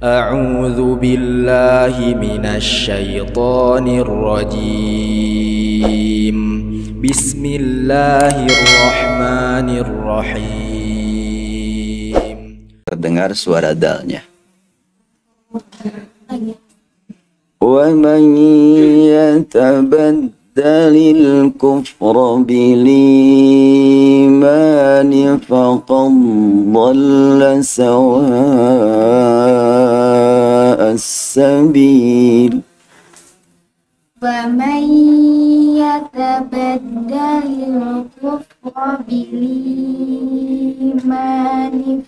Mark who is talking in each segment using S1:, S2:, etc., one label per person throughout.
S1: أعوذ بالله من الشيطان الرجيم بسم الله الرحمن الرحيم.
S2: Terdengar suara dalnya. وَمَنْ يَتَبَدَّلِ الْكُفْرَ بِالْإِيمَانِ فَقَدْ ضَلَّ سَوَاءَ السَّبِيلِ.
S3: وَمَنْ يَتَبَدَّلِ الْكُفْرَ بِالْإِيمَانِ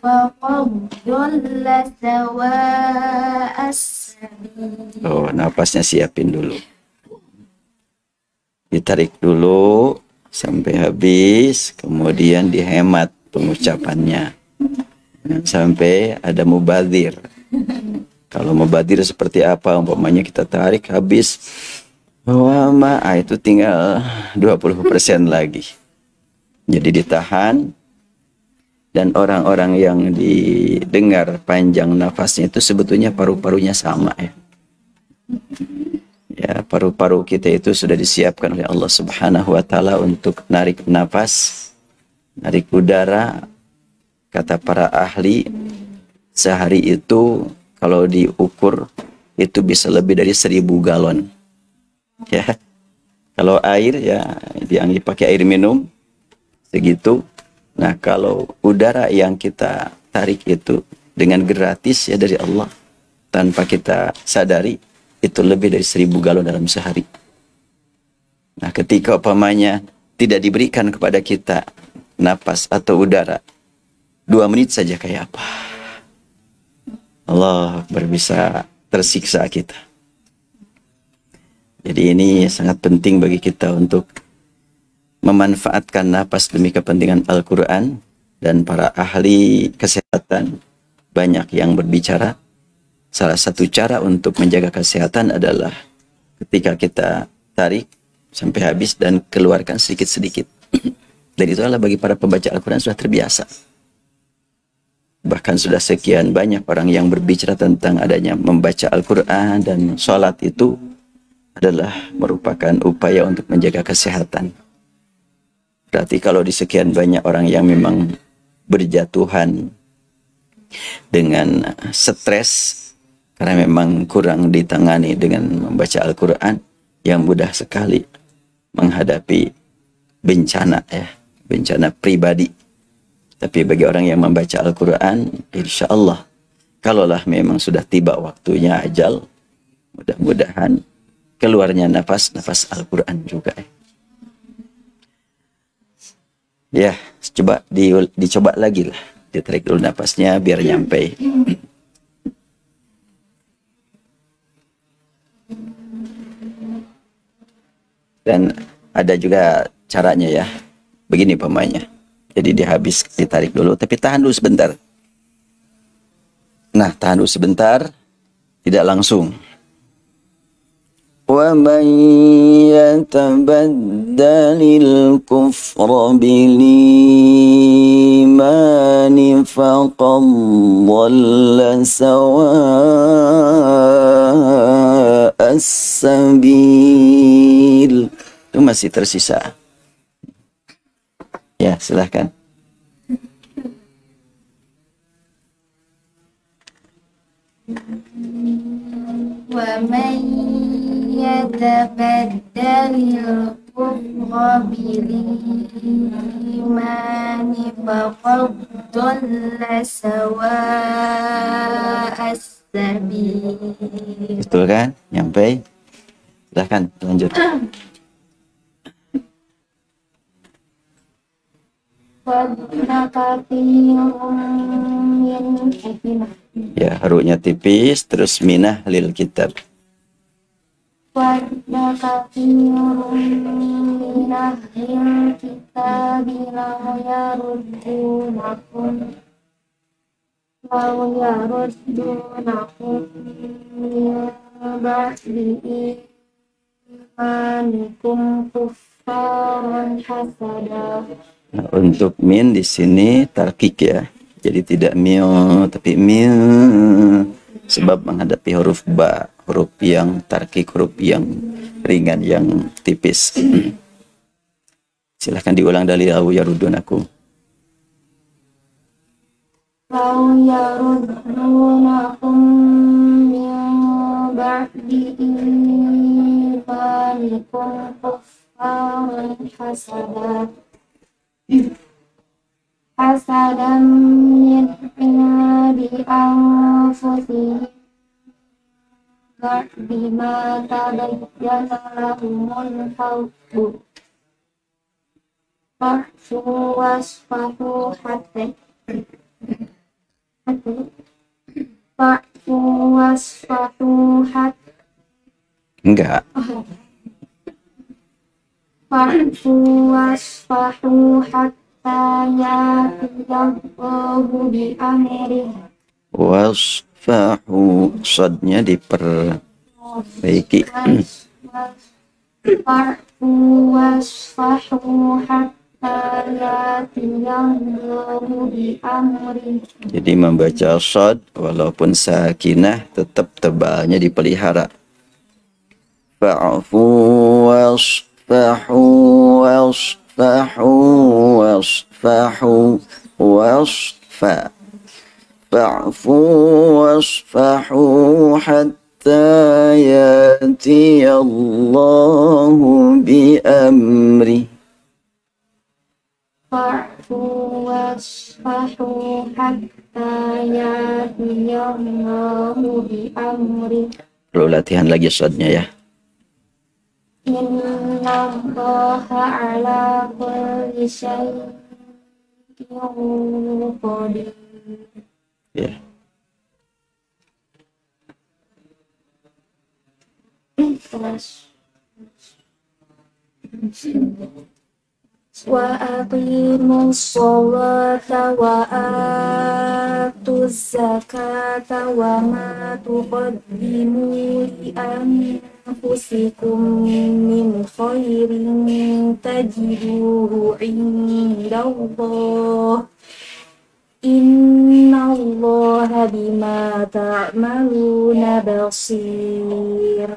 S3: فَقَدْ ضَلَّ سَوَاءَ السَّبِيلِ.
S2: Oh, napasnya siapin dulu. Ditarik dulu sampai habis, kemudian dihemat pengucapannya. Sampai ada mubadir. Kalau mubadir seperti apa? Umpamanya kita tarik habis, itu tinggal 20% lagi. Jadi ditahan, dan orang-orang yang didengar panjang nafasnya itu sebetulnya paru-parunya sama ya. Ya, paru-paru kita itu sudah disiapkan oleh Allah Subhanahu wa taala untuk narik nafas, narik udara. Kata para ahli, sehari itu kalau diukur itu bisa lebih dari 1000 galon. Ya. Kalau air ya yang dipakai air minum segitu. Nah, kalau udara yang kita tarik itu dengan gratis ya dari Allah tanpa kita sadari, itu lebih dari 1000 galon dalam sehari. Nah, ketika umpamanya tidak diberikan kepada kita napas atau udara 2 menit saja, kayak apa? Allah bisa tersiksa kita. Jadi ini sangat penting bagi kita untuk memanfaatkan napas demi kepentingan Al-Quran, dan para ahli kesehatan banyak yang berbicara. Salah satu cara untuk menjaga kesehatan adalah ketika kita tarik sampai habis dan keluarkan sedikit-sedikit. Dan itu adalah bagi para pembaca Al-Quran sudah terbiasa. Bahkan sudah sekian banyak orang yang berbicara tentang adanya membaca Al-Quran dan sholat itu adalah merupakan upaya untuk menjaga kesehatan. Berarti kalau di sekian banyak orang yang memang berjatuhan dengan stres karena memang kurang ditangani dengan membaca Al-Quran, yang mudah sekali menghadapi bencana ya, bencana pribadi. Tapi bagi orang yang membaca Al-Quran, insya Allah, kalaulah memang sudah tiba waktunya ajal, mudah-mudahan keluarnya nafas Al-Quran juga. Ya, coba dicoba lagi lah. Ditarik dulu nafasnya biar nyampe. Dan ada juga caranya ya. Begini pemainnya. Jadi dihabis ditarik dulu, tapi tahan dulu sebentar. Nah, tahan dulu sebentar, tidak langsung. وَمَنْ يَتَبَدَّلِ الْكُفْرَ بِالْإِيمَانِ فَقَدْ ضَلَّ سَوَاءَ السَّبِيلِ. Itu masih tersisa. Ya, silahkan.
S3: وَمَنْ يَتَبَدَّلِ الْكُفْرَ بِالْإِيمَانِ فَقَدْ ضَلَّ سَوَاءَ السَّبِيلِ.
S2: Betul kan? Nyampe? Silahkan lanjut. Ya, harunya tipis, terus minah lil kitab.
S3: Wadda katsirun min ahlil kitab la yaruddunakum min ba'di imanikum kuffaran hasada.
S2: Nah, untuk min di sini tarkik ya. Jadi tidak mil tapi mil. Sebab menghadapi huruf ba, huruf yang tarkik, huruf yang ringan, yang tipis. Silahkan diulang dari au yarudunakum.
S3: Lau yaruddunakum min ba'di imanikum kuffaran hasadan min indi anfusihim ba'di ma tabayyana lahumul haqq fa'fu wasfahu fa'fu wasfahu
S2: Enggak.
S3: fa'fu wasfahu hatta yatiyallahu bi amrih
S2: Wasfahu, shadnya diperbaiki.
S3: fa'fu wasfahu hatta yatiyallahu bi amrih.
S2: Jadi membaca shad walaupun sakinah tetap tebalnya dipelihara. Fa'fu wasfahu wasfahu wasfahu wasfa. Fa'fu wasfahu hatta yati Allahu bi amri.
S3: Fa'fu wasfahu hatta yatiyallahu bi amri.
S2: Perlu latihan lagi shadnya ya.
S3: Innallaha ala kulli syai'in qadir.
S2: Ya.
S3: Terus wa aqimus sholata wa atuz zakata wa ma tuqaddimu li anfusikum min khairin tajiduhu indallah innallaha bima ta'maluna basir.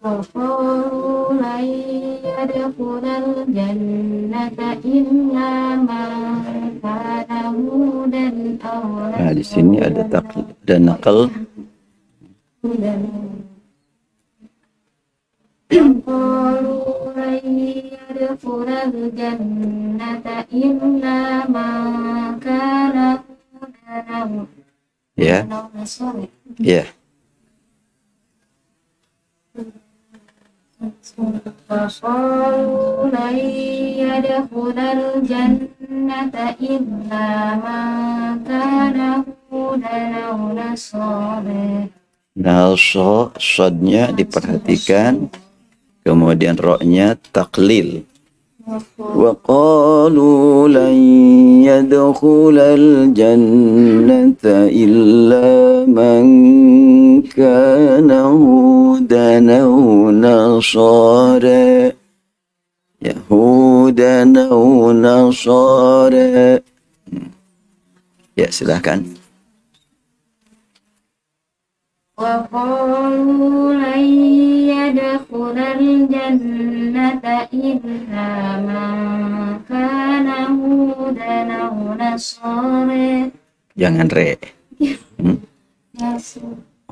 S3: وقالوا لن يدخل الجنة إلا من كان هودا أو
S2: Nah, di sini ada nakal.
S3: وقالوا لن يدخل الجنة إلا من كان هودا
S2: Ya,
S3: أو نصارى.
S2: ya.
S3: وقالوا لن يدخل الجنة إلا من كان هودا أو نصارى.
S2: Nasra, shadnya diperhatikan. Kemudian roknya taklil. Wa qalu lan yadkhulal jannata illa man kana hudan aw nasara. Yahudan aw nasara. Ya, silakan.
S3: وقالوا لن يدخل الجنة إلا من كان هودا أو نصارى.
S2: Jangan re.
S3: Yes.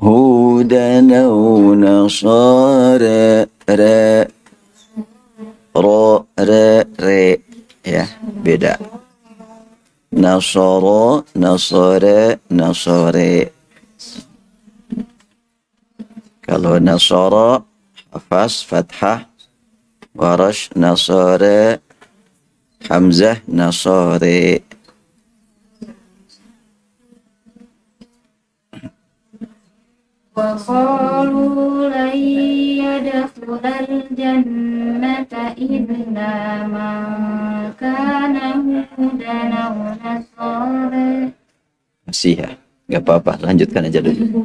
S2: Hudan aw nasara. Ra. Ro, re, re. Ya, beda. Nasara, nasara, nasare. Kalau nasara, hafaz, fathah, warash, nasara, hamzah, nasare.
S3: وقالوا لن يدخل الجنة إلا من كان هودا أو نصارى.
S2: Masih ya, nggak apa-apa, lanjutkan aja dulu.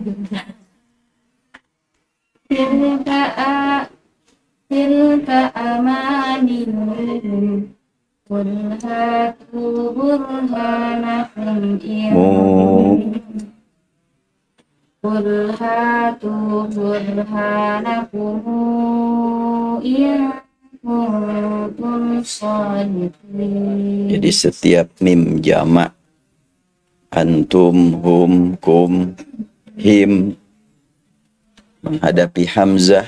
S2: Tilka
S3: amanihum قل هاتوا برهانكم قل هاتوا برهانكم إن كنتم صادقين.
S2: Jadi setiap mim jamak, antum, hum, kum, him, menghadapi hamzah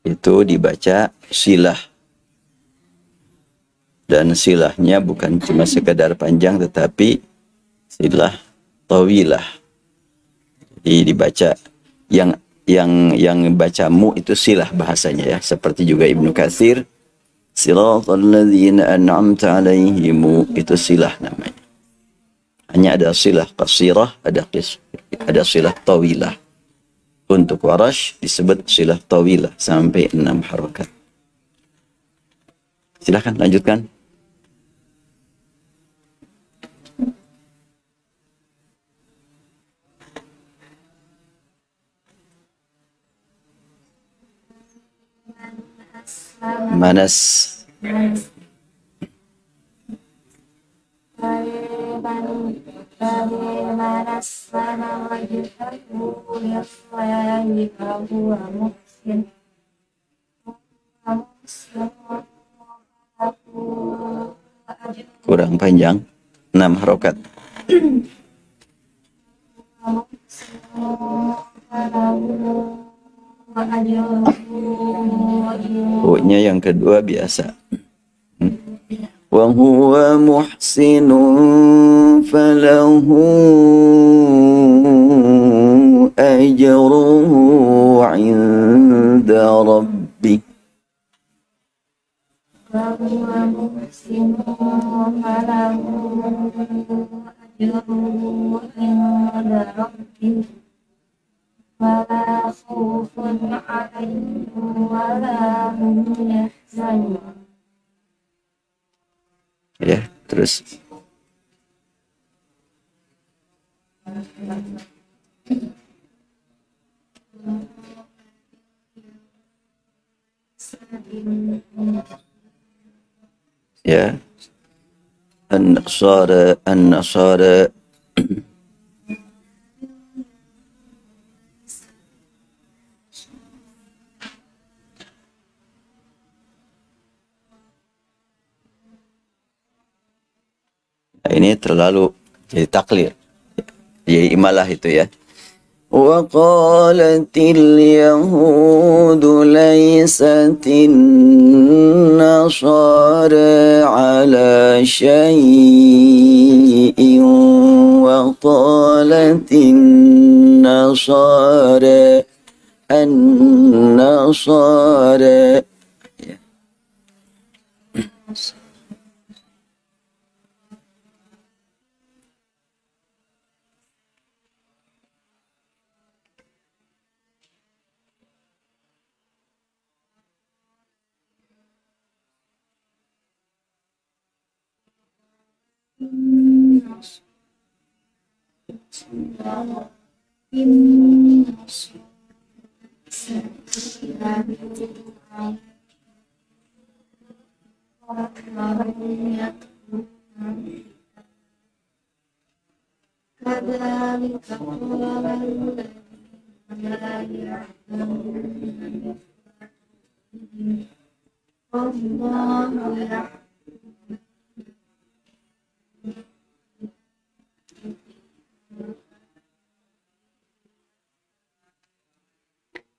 S2: itu dibaca silah. Dan silahnya bukan cuma sekedar panjang, tetapi silah tawilah. Jadi dibaca yang baca mu itu silah bahasanya ya. Seperti juga Ibnu Katsir, siratal ladzina an'amta alaihim, itu silah namanya. Hanya ada silah qasirah, ada silah tawilah. Untuk Warash disebut silah tawilah sampai 6 harakat. Silahkan lanjutkan. Manas. Kurang panjang, 6 harokat. U-nya yang kedua biasa. Wa huwa muhsinun falahu ajruhu 'inda rabbih.
S3: ولا خوف عليهم ولا هم يحزنون.
S2: Ya, terus. Ya. An-Nasara ini terlalu jadi taklir, jadi imalah itu ya. Wa qalatil yahudu laysatin nasara ala syai'in wa qalatin nasara an-nasara.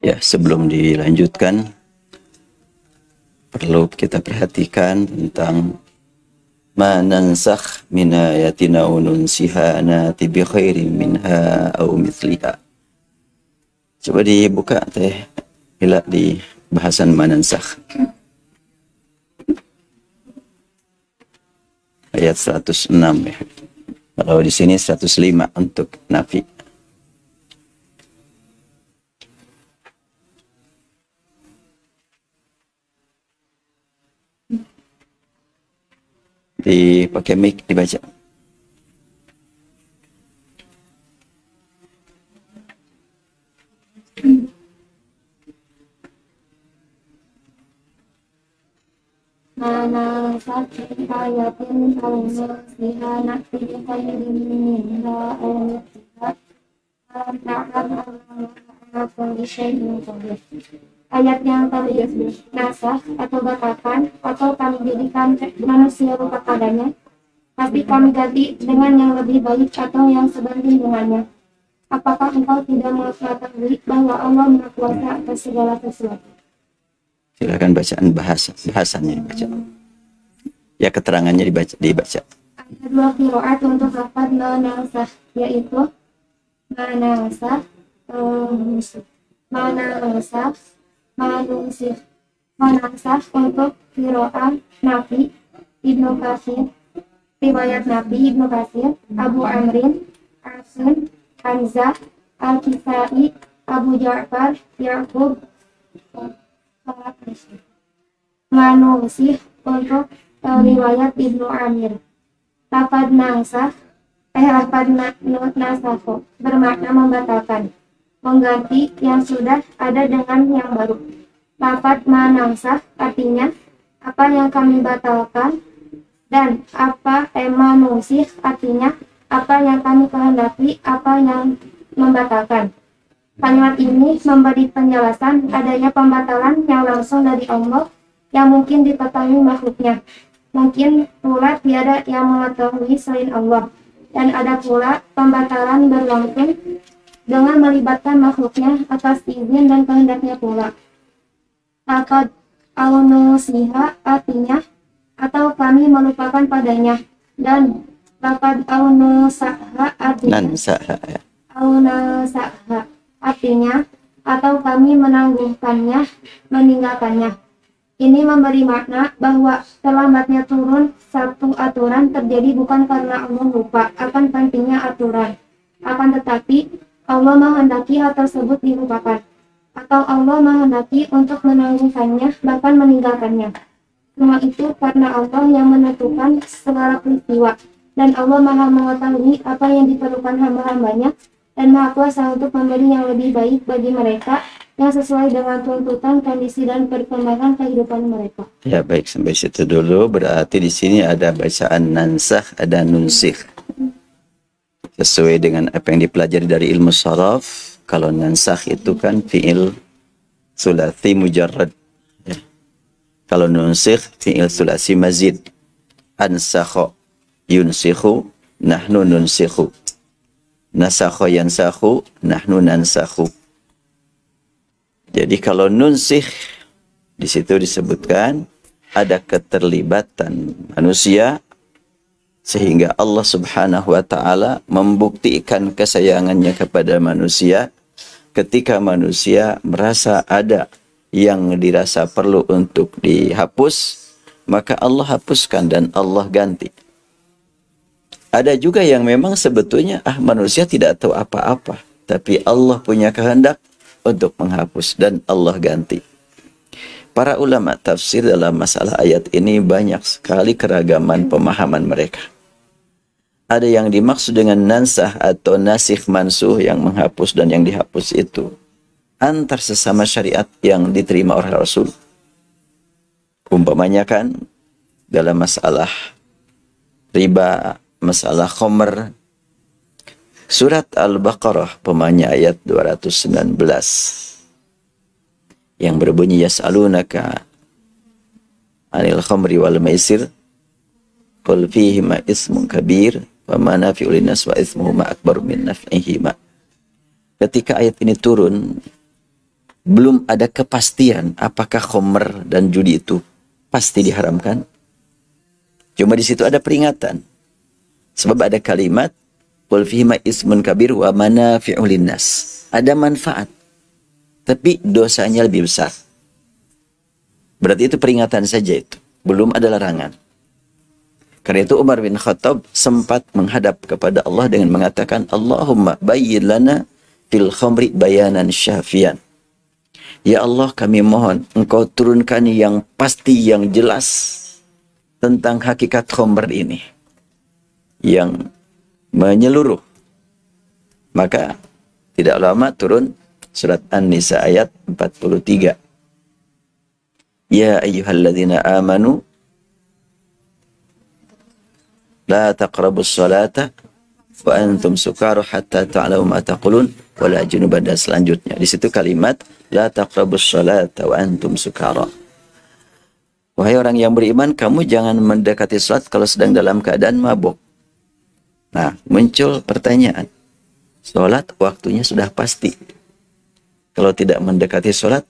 S2: Ya, sebelum dilanjutkan perlu kita perhatikan tentang ma nansakh min ayatin aw nunsiha nati bi khairin minha aw mithliha. Coba dibuka teh ila di bahasan ma nansakh. Ayat 106 ya. Kalau di sini 105 untuk nafi. Dipakai mic dibaca.
S3: Mana nasa fi ayatin aw nusiha na'ti bi khairin minha aw mithliha alam ta'lam anna ala kulli syai'in qadir. Ayat yang kami nasah atau batalkan atau kami jadikan manusia rupa padanya, tapi kami ganti dengan yang lebih baik atau yang sebanding dengannya. Apakah engkau tidak mengetahui bahwa Allah Maha Kuasa atas segala sesuatu?
S2: Silakan bacaan bahasanya dibaca. Ya, keterangannya dibaca.
S3: Ada dua qiraat untuk lafaz manasah, yaitu manasah, manasah, manusih. Manasah untuk qiraat Nafi, Ibnu Katsir, riwayat Nafi, Ibnu Katsir, Abu Amrin, Asim, Hamzah, Al-Kisai, Abu Ja'far, Ya'qub. Manusih untuk riwayat Ibnu Amir. Lafaz nasakho bermakna membatalkan, mengganti yang sudah ada dengan yang baru. Lafaz manasah artinya apa yang kami batalkan, dan manusih artinya apa yang kami kehendaki, apa yang membatalkan. Kalimat ini memberi penjelasan adanya pembatalan yang langsung dari Allah yang mungkin diketahui makhluknya. Mungkin pula tiada yang mengetahui selain Allah. Dan ada pula pembatalan berlangsung dengan melibatkan makhluknya atas izin dan kehendaknya pula. Laqad aunusiha artinya atau kami melupakan padanya, dan laqad aunusaha artinya artinya atau kami menangguhkannya, meninggalkannya. Ini memberi makna bahwa terlambatnya turun satu aturan terjadi bukan karena Allah lupa akan pentingnya aturan, akan tetapi Allah menghendaki hal tersebut dilupakan, atau Allah menghendaki untuk menangguhkannya, bahkan meninggalkannya. Semua itu karena Allah yang menentukan segala peristiwa, dan Allah Maha mengetahui apa yang diperlukan hamba-hambanya, dan Maha Kuasa untuk memberi yang lebih baik bagi mereka yang sesuai dengan tuntutan, kondisi, dan perkembangan kehidupan mereka.
S2: Ya, baik, sampai situ dulu. Berarti di sini ada bacaan nansah, ada nunsih. Sesuai dengan apa yang dipelajari dari ilmu sharaf, kalau nansah itu kan fi'il sulasi mujarrad. Ya. Kalau nunsih fi'il sulasi mazid. Ansakho yunsikhu, nahnu nunsikhu. Nasakho yansakhu, nahnu nansakhu. Jadi kalau nunsih di situ disebutkan ada keterlibatan manusia sehingga Allah Subhanahu wa taala membuktikan kesayangannya kepada manusia ketika manusia merasa ada yang dirasa perlu untuk dihapus, maka Allah hapuskan dan Allah ganti. Ada juga yang memang sebetulnya manusia tidak tahu apa-apa, tapi Allah punya kehendak untuk menghapus dan Allah ganti. Para ulama tafsir dalam masalah ayat ini banyak sekali keragaman pemahaman mereka. Ada yang dimaksud dengan nansah atau nasikh mansuh, yang menghapus dan yang dihapus itu antar sesama syariat yang diterima oleh Rasul. Umpamanya kan dalam masalah riba, masalah khamr, surat Al-Baqarah pemanya ayat 219 yang berbunyi yas'alunaka 'anil khamri wal maisir qul fihima ismun kabir wa manafi'u linnas wa ismuhuma akbaru min naf'ihima. Ketika ayat ini turun, belum ada kepastian apakah khamr dan judi itu pasti diharamkan. Cuma di situ ada peringatan. Sebab ada kalimat qul fihima ismun kabir wa manafi'u linnas. Ada manfaat, tapi dosanya lebih besar. Berarti itu peringatan saja itu, belum ada larangan. Karena itu Umar bin Khattab sempat menghadap kepada Allah dengan mengatakan, Allahumma bayyin lana fil khamri bayanan syafian. Ya Allah, kami mohon Engkau turunkan yang pasti, yang jelas tentang hakikat khamr ini, yang menyeluruh. Maka tidak lama turun surat An-Nisa ayat 43. Ya ayyuhalladzina amanu la taqrabus salata wa antum sukara hatta ta'lamu ma taqulun wala junuban, dan selanjutnya. Di situ kalimat la taqrabus salata wa antum sukara. Wahai orang yang beriman, kamu jangan mendekati salat kalau sedang dalam keadaan mabuk. Nah, muncul pertanyaan. Salat waktunya sudah pasti. Kalau tidak mendekati salat,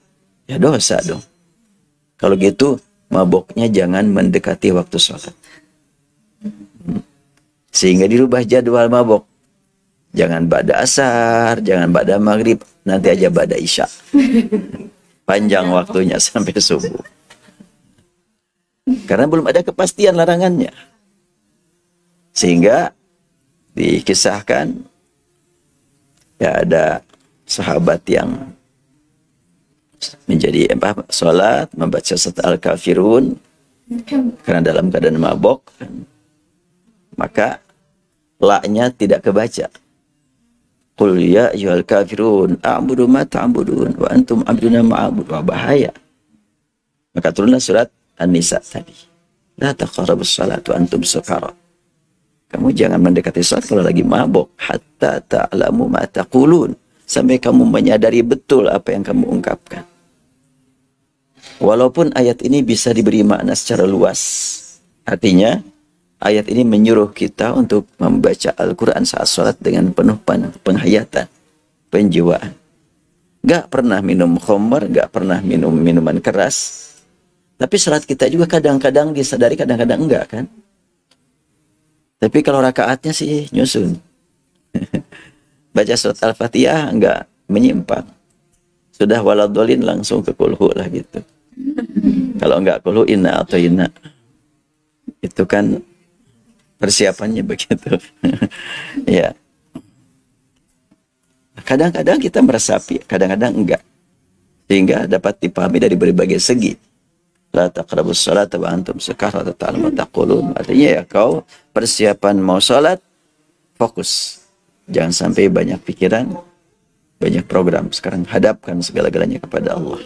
S2: ya dosa dong. Kalau gitu, mabuknya jangan mendekati waktu salat. Sehingga dirubah jadwal mabuk. Jangan ba'da asar, jangan ba'da maghrib, nanti aja ba'da isya. Panjang waktunya sampai subuh. Karena belum ada kepastian larangannya. Sehingga dikisahkan, ya ada sahabat yang menjadi sholat, membaca surat Al-Kafirun, karena dalam keadaan mabok, maka la-nya tidak kebaca. Qul ya ayyuhal kafirun a'budu ma ta'budun wa antum abduna ma'abud. Wah, bahaya. Maka turunlah surat An-Nisa tadi. La taqrabus salatu antum sukara. Kamu jangan mendekati salat kalau lagi mabuk. Hatta ta'lamu ma taqulun. Sampai kamu menyadari betul apa yang kamu ungkapkan. Walaupun ayat ini bisa diberi makna secara luas. Artinya, ayat ini menyuruh kita untuk membaca Al-Quran saat salat dengan penuh penghayatan, penjiwaan. Gak pernah minum khamr, gak pernah minum minuman keras. Tapi salat kita juga kadang-kadang disadari, kadang-kadang enggak kan. Tapi kalau rakaatnya sih nyusun. Baca surat Al-Fatihah enggak menyimpang. Sudah waladolin langsung ke kulhu lah gitu. Kalau enggak kulhu inna atau inna. Itu kan persiapannya begitu. Ya. Kadang-kadang kita meresapi, kadang-kadang enggak. Sehingga dapat dipahami dari berbagai segi. La taqrabus salata wa antum sukara hatta ta'lamu ma taqulun. Artinya ya kau persiapan mau salat, fokus. Jangan sampai banyak pikiran, banyak program. Sekarang hadapkan segala-galanya kepada Allah.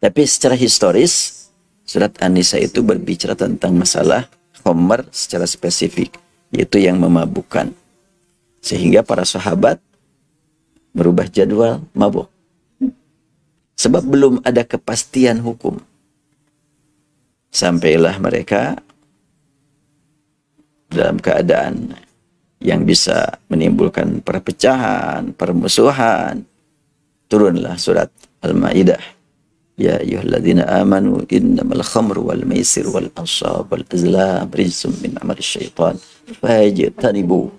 S2: Tapi secara historis, surat An-Nisa itu berbicara tentang masalah khamr secara spesifik, yaitu yang memabukkan. Sehingga para sahabat merubah jadwal mabuk. Sebab belum ada kepastian hukum. Sampailah mereka dalam keadaan yang bisa menimbulkan perpecahan, permusuhan. Turunlah surat Al-Maidah. Ya ayyuhalladzina amanu innamal khamru wal maisir wal ansab wal azlam rijsum min amali syaitan fajtanibu.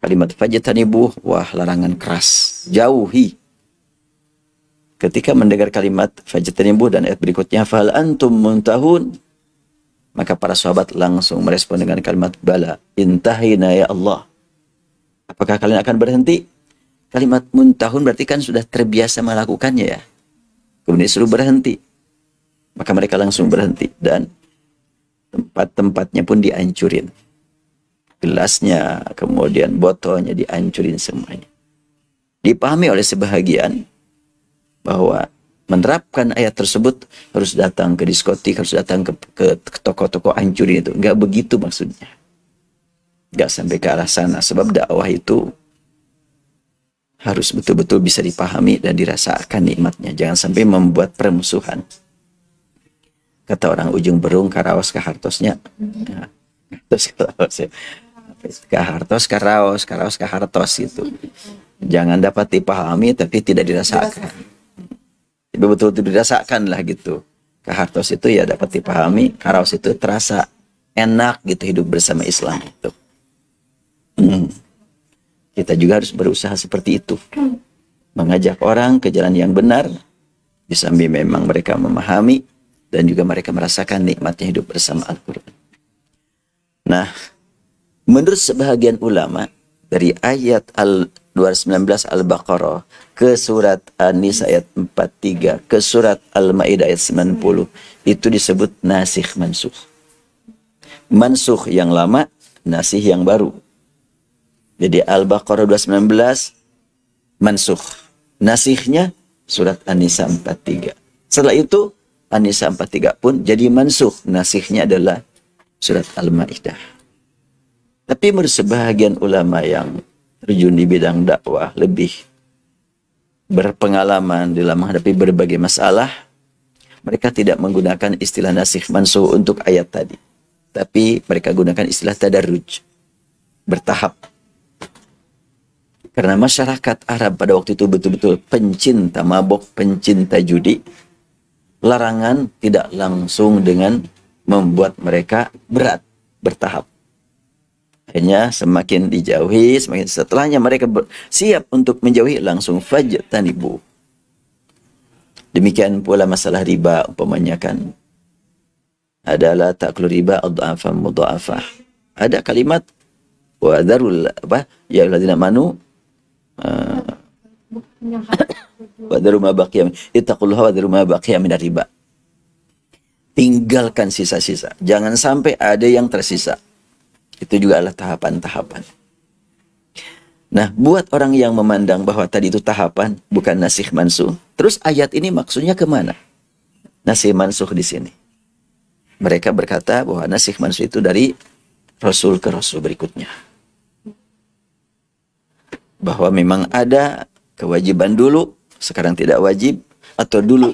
S2: Kalimat fajtanibu, wah larangan keras, jauhi. Ketika mendengar kalimat fajtanibu dan ayat berikutnya fal antum muntahun, maka para sahabat langsung merespon dengan kalimat bala intahina ya Allah. Apakah kalian akan berhenti? Kalimat muntahun berarti kan sudah terbiasa melakukannya ya. Kemudian suruh berhenti. Maka mereka langsung berhenti dan tempat-tempatnya pun dihancurin. Gelasnya, kemudian botolnya dihancurin semuanya. Dipahami oleh sebahagian bahwa menerapkan ayat tersebut harus datang ke diskotik, harus datang ke toko-toko hancurin itu. Enggak begitu maksudnya. Enggak sampai ke arah sana. Sebab dakwah itu harus betul-betul bisa dipahami dan dirasakan nikmatnya. Jangan sampai membuat permusuhan. Kata orang ujung berung, karaos kahartosnya. Nah, kahartos karaos, karaos kahartos gitu. Jangan dapat dipahami tapi tidak dirasakan. Betul-betul dirasakan lah gitu. Kahartos itu ya dapat dipahami, karaos itu terasa enak gitu hidup bersama Islam itu. Kita juga harus berusaha seperti itu. Mengajak orang ke jalan yang benar, disambi memang mereka memahami dan juga mereka merasakan nikmatnya hidup bersama Al-Quran. Nah, menurut sebahagian ulama, dari ayat 219 Al-Baqarah ke surat An-Nisa ayat 43 ke surat Al-Maidah ayat 90 itu disebut nasikh mansukh. Mansukh yang lama, nasikh yang baru. Jadi Al-Baqarah 219 mansukh. Nasikhnya surat An-Nisa 43. Setelah itu An-Nisa 43 pun jadi mansukh. Nasikhnya adalah surat Al-Maidah. Tapi menurut sebahagian ulama yang terjun di bidang dakwah, lebih berpengalaman dalam menghadapi berbagai masalah, mereka tidak menggunakan istilah nasikh mansukh untuk ayat tadi. Tapi mereka gunakan istilah tadarruj, bertahap. Karena masyarakat Arab pada waktu itu betul-betul pencinta mabok, pencinta judi. Larangan tidak langsung dengan membuat mereka berat, bertahap. Akhirnya semakin dijauhi, semakin setelahnya mereka siap untuk menjauhi, langsung fajtanibu. Demikian pula masalah riba, umpamanya kan adalah ta'kulu riba adhafan mudha'afah. Ada kalimat wa dzarul ya ayyuhalladzina amanu wa dzaru ma baqiya ittaqullaha wa dzaru ma baqiya minar riba. Tinggalkan sisa-sisa, jangan sampai ada yang tersisa. Itu juga adalah tahapan-tahapan. Nah, buat orang yang memandang bahwa tadi itu tahapan, bukan nasikh mansukh, terus ayat ini maksudnya kemana? Nasikh mansukh di sini. Mereka berkata bahwa nasikh mansukh itu dari rasul ke rasul berikutnya. Bahwa memang ada kewajiban dulu, sekarang tidak wajib, atau dulu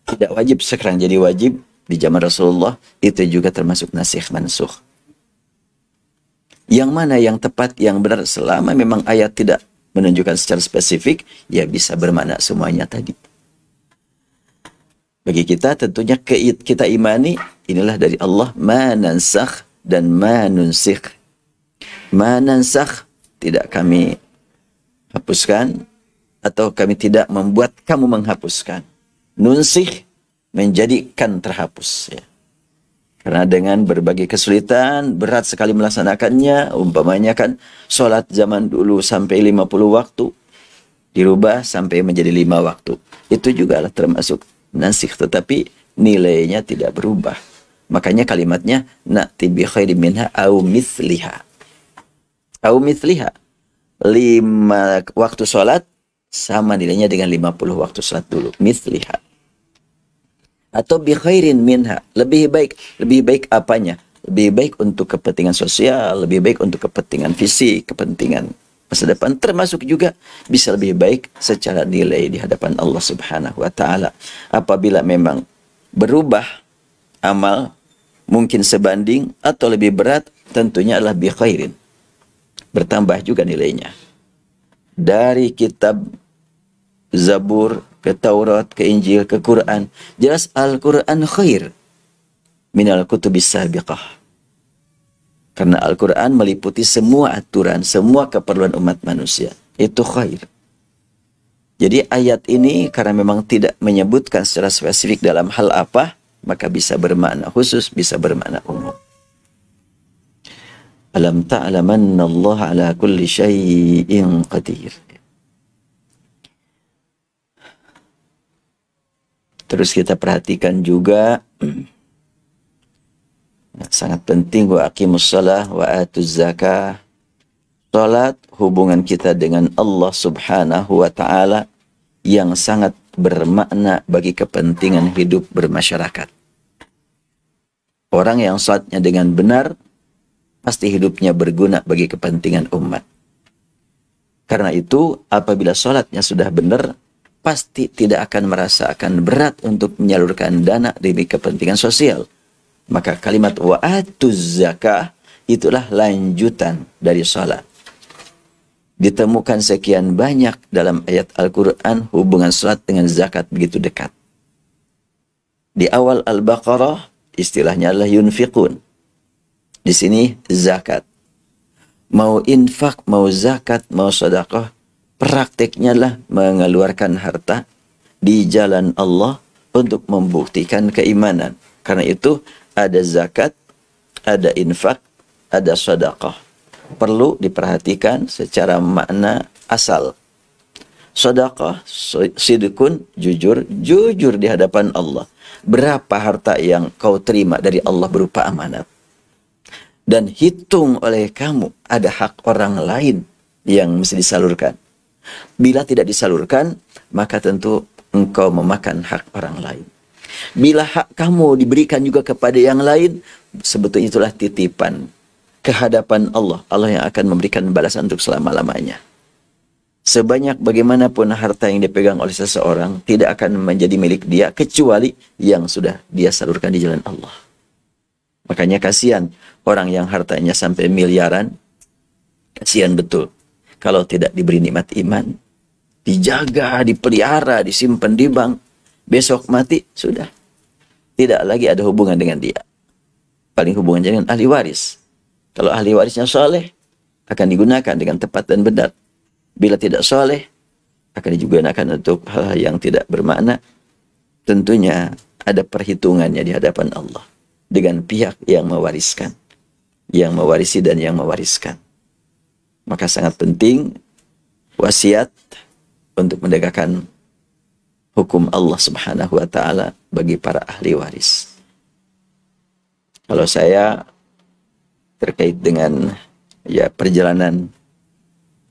S2: tidak wajib, sekarang jadi wajib di zaman Rasulullah, itu juga termasuk nasikh mansukh. Yang mana yang tepat, yang benar, selama memang ayat tidak menunjukkan secara spesifik, ya bisa bermakna semuanya tadi. Bagi kita tentunya kita imani, inilah dari Allah, ma nansakh dan ma nunsikh. Ma nansakh, tidak kami hapuskan, atau kami tidak membuat kamu menghapuskan. Nunsikh, menjadikan terhapus. Ya. Karena dengan berbagai kesulitan, berat sekali melaksanakannya, umpamanya kan, sholat zaman dulu sampai 50 waktu, dirubah sampai menjadi 5 waktu. Itu juga lah termasuk nasikh, tetapi nilainya tidak berubah. Makanya kalimatnya, na'ti bi khairin minha au mithliha. Au mithliha. 5 waktu sholat, sama nilainya dengan 50 waktu sholat dulu. Mithliha. Atau bi khairin minha, lebih baik apanya? Lebih baik untuk kepentingan sosial, lebih baik untuk kepentingan fisik, kepentingan masa depan, termasuk juga bisa lebih baik secara nilai di hadapan Allah Subhanahu wa taala. Apabila memang berubah amal mungkin sebanding atau lebih berat, tentunya adalah bi khairin. Bertambah juga nilainya. Dari kitab Zabur ke Taurat, ke Injil, ke Quran, jelas Al-Quran khair minal kutubis sabiqah. Karena Al-Quran meliputi semua aturan, semua keperluan umat manusia. Itu khair. Jadi ayat ini karena memang tidak menyebutkan secara spesifik dalam hal apa, maka bisa bermakna khusus, bisa bermakna umum. Alam ta'lamanna Allah ala kulli syai'in qadir. Terus kita perhatikan juga sangat penting wa aqimus shalah wa atuz zakah. Salat, hubungan kita dengan Allah Subhanahu wa taala yang sangat bermakna bagi kepentingan hidup bermasyarakat. Orang yang salatnya dengan benar pasti hidupnya berguna bagi kepentingan umat. Karena itu apabila salatnya sudah benar, pasti tidak akan merasakan berat untuk menyalurkan dana demi kepentingan sosial. Maka kalimat wa'atuz zakah itulah lanjutan dari salat. Ditemukan sekian banyak dalam ayat Al-Quran hubungan salat dengan zakat begitu dekat. Di awal Al-Baqarah istilahnya adalah yunfiqun. Di sini zakat. Mau infak, mau zakat, mau sedekah, prakteknya adalah mengeluarkan harta di jalan Allah untuk membuktikan keimanan. Karena itu ada zakat, ada infak, ada sedekah. Perlu diperhatikan secara makna asal. Sedekah, sidqun, jujur, jujur di hadapan Allah. Berapa harta yang kau terima dari Allah berupa amanat. Dan hitung oleh kamu, ada hak orang lain yang mesti disalurkan. Bila tidak disalurkan, maka tentu engkau memakan hak orang lain. Bila hak kamu diberikan juga kepada yang lain, sebetulnya itulah titipan. ke hadapan Allah. Allah yang akan memberikan balasan untuk selama-lamanya. Sebanyak bagaimanapun harta yang dipegang oleh seseorang tidak akan menjadi milik dia kecuali yang sudah dia salurkan di jalan Allah. Makanya kasihan orang yang hartanya sampai miliaran, kasihan betul kalau tidak diberi nikmat iman, dijaga, dipelihara, disimpan di bank, besok mati sudah tidak lagi ada hubungan dengan dia. Paling hubungannya dengan ahli waris. Kalau ahli warisnya soleh, akan digunakan dengan tepat dan benar. Bila tidak soleh, akan digunakan untuk hal-hal yang tidak bermakna. Tentunya ada perhitungannya di hadapan Allah dengan pihak yang mewariskan, yang mewarisi dan yang mewariskan. Maka sangat penting wasiat untuk menegakkan hukum Allah Subhanahu wa taala bagi para ahli waris. Kalau saya terkait dengan perjalanan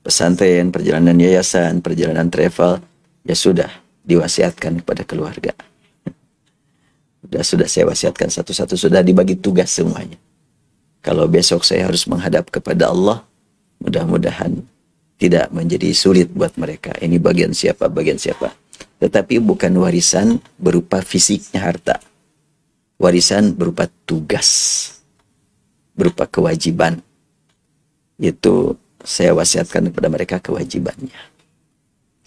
S2: pesantren, perjalanan yayasan, perjalanan travel, ya sudah diwasiatkan kepada keluarga. Sudah saya wasiatkan satu-satu, sudah dibagi tugas semuanya. Kalau besok saya harus menghadap kepada Allah, mudah-mudahan tidak menjadi sulit buat mereka. Ini bagian siapa, bagian siapa. Tetapi bukan warisan berupa fisiknya harta. Warisan berupa tugas, berupa kewajiban. Itu saya wasiatkan kepada mereka kewajibannya.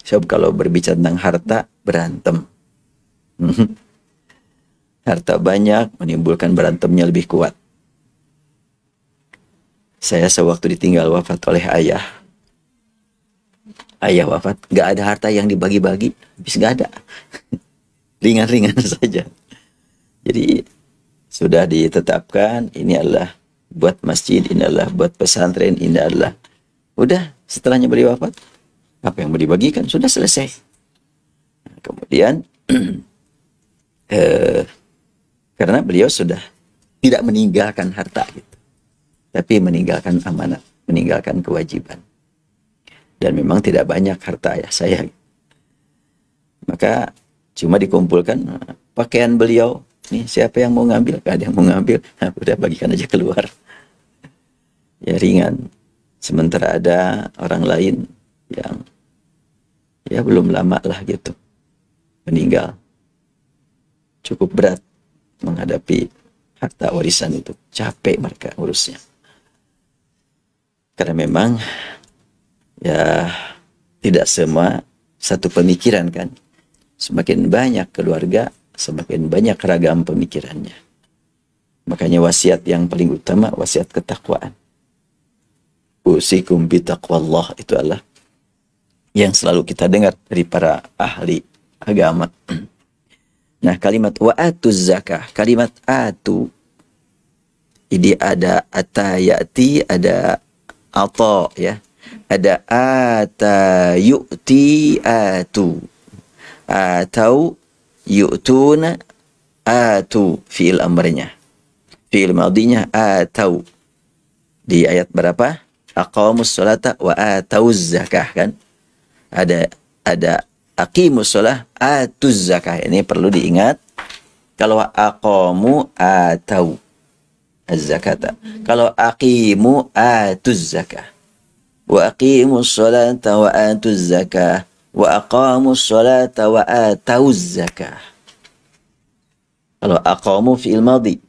S2: Sebab kalau berbicara tentang harta, berantem. Harta banyak menimbulkan berantemnya lebih kuat. Saya sewaktu ditinggal wafat oleh ayah. Ayah wafat, gak ada harta yang dibagi-bagi, habis gak ada. Ringan-ringan saja. Jadi sudah ditetapkan, ini adalah buat masjid, ini adalah buat pesantren, ini adalah. Udah, setelahnya beliau wafat, apa yang mau dibagikan sudah selesai. Nah, kemudian karena beliau sudah tidak meninggalkan harta gitu, tapi meninggalkan amanat, meninggalkan kewajiban. Dan memang tidak banyak harta ayah saya. Maka cuma dikumpulkan pakaian beliau. Nih, siapa yang mau ngambil? Gak ada yang mau ngambil. Nah, udah bagikan aja keluar. Ya ringan. Sementara ada orang lain yang ya belum lama lah gitu meninggal. Cukup berat menghadapi harta warisan itu. Capek mereka urusnya. Karena memang ya tidak semua satu pemikiran kan. Semakin banyak keluarga, semakin banyak ragam pemikirannya. Makanya wasiat yang paling utama, wasiat ketakwaan. Usikum bitaqwallah, itu adalah yang selalu kita dengar dari para ahli agama. Nah, kalimat wa'atuz zakah, kalimat atu, ini ada atayati, ada ata, ya. Ada ata yu'ti atu. Atau yu'tuna atu, fi'il amrnya. Fi'il madinya atau. Di ayat berapa? Aqamus sholata wa atauz zakah, kan? Ada aqimus sholah atuz zakah. Ini perlu diingat. Kalau aqamu atau az-zakata. Kalau aqimu atuz zakah. Wa aqimus sholata wa atuz zakah. Wa aqamus sholata wa atauz zakah. Kalau aqamu fi'il madhi,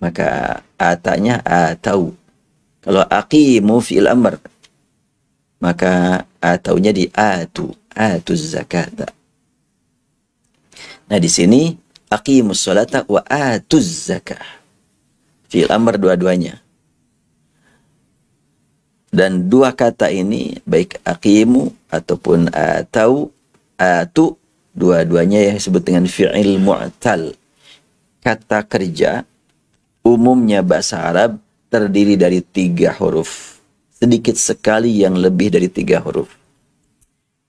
S2: maka atanya atau. Kalau aqimu fi'il amr, maka ataunya di atu, atuz zakata. Nah, di sini aqimus sholata wa atuz zakah. Fi'il amr dua-duanya. Dan dua kata ini, baik aqimu ataupun atau, atu, dua-duanya yang disebut dengan fi'il mu'tal. Kata kerja, umumnya bahasa Arab, terdiri dari 3 huruf. Sedikit sekali yang lebih dari 3 huruf.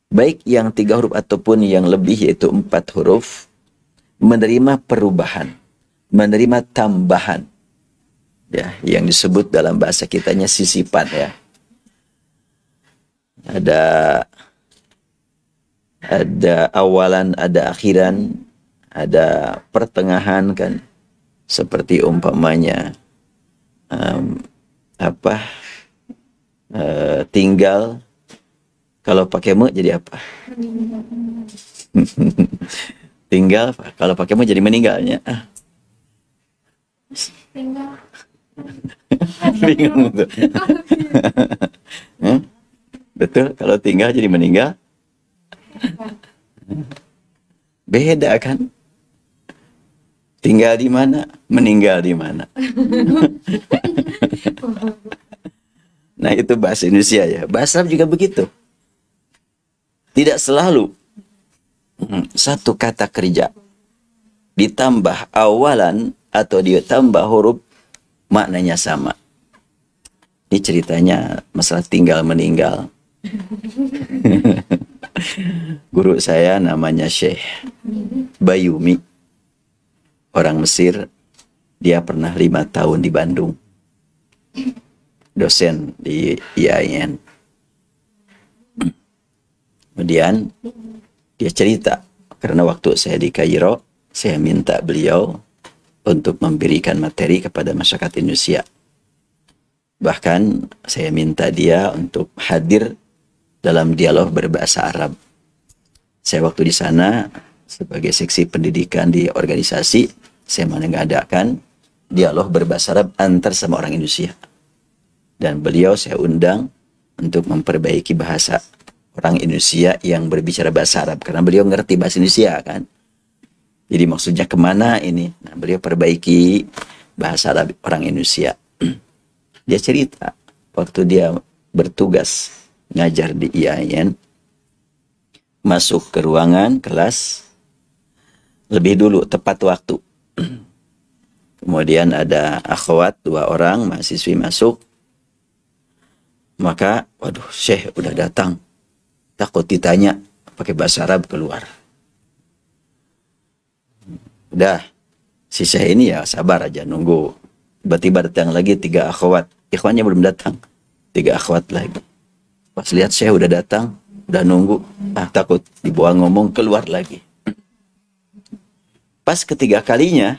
S2: Baik yang 3 huruf ataupun yang lebih, yaitu 4 huruf, menerima perubahan, menerima tambahan. Ya, yang disebut dalam bahasa kitanya sisipan, ya. Ada awalan, ada akhiran, ada pertengahan, kan. Seperti umpamanya apa tinggal, kalau pakai me jadi apa? Tinggal kalau pakai me jadi meninggalnya.
S3: Tinggal.
S2: Bingung tuh. Betul, kalau tinggal jadi meninggal. Beda kan? Tinggal di mana, meninggal di mana. Nah, itu bahasa Indonesia ya. Bahasa Arab juga begitu. Tidak selalu satu kata kerja ditambah awalan atau ditambah huruf maknanya sama. Ini ceritanya masalah tinggal meninggal. Guru saya namanya Syekh Bayumi, orang Mesir. Dia pernah 5 tahun di Bandung, dosen di IAIN. Kemudian dia cerita, karena waktu saya di Kairo, saya minta beliau untuk memberikan materi kepada masyarakat Indonesia. Bahkan saya minta dia untuk hadir dalam dialog berbahasa Arab. Saya waktu di sana sebagai seksi pendidikan di organisasi, saya mengadakan dialog berbahasa Arab antar sama orang Indonesia. Dan beliau saya undang untuk memperbaiki bahasa orang Indonesia yang berbicara bahasa Arab, karena beliau ngerti bahasa Indonesia kan. Jadi maksudnya kemana ini? Nah, beliau perbaiki bahasa Arab orang Indonesia. Dia cerita waktu dia bertugas ngajar di IAIN, masuk ke ruangan kelas lebih dulu, tepat waktu. Kemudian ada akhwat 2 orang mahasiswi masuk. Maka, waduh, Syekh udah datang. Takut ditanya pakai bahasa Arab keluar. Udah, si Syekh ini ya sabar aja nunggu. Tiba-tiba datang lagi 3 akhwat. Ikhwannya belum datang. 3 akhwat lagi. Pas lihat Syekh udah datang, udah nunggu, takut dibawa ngomong, keluar lagi. Pas ketiga kalinya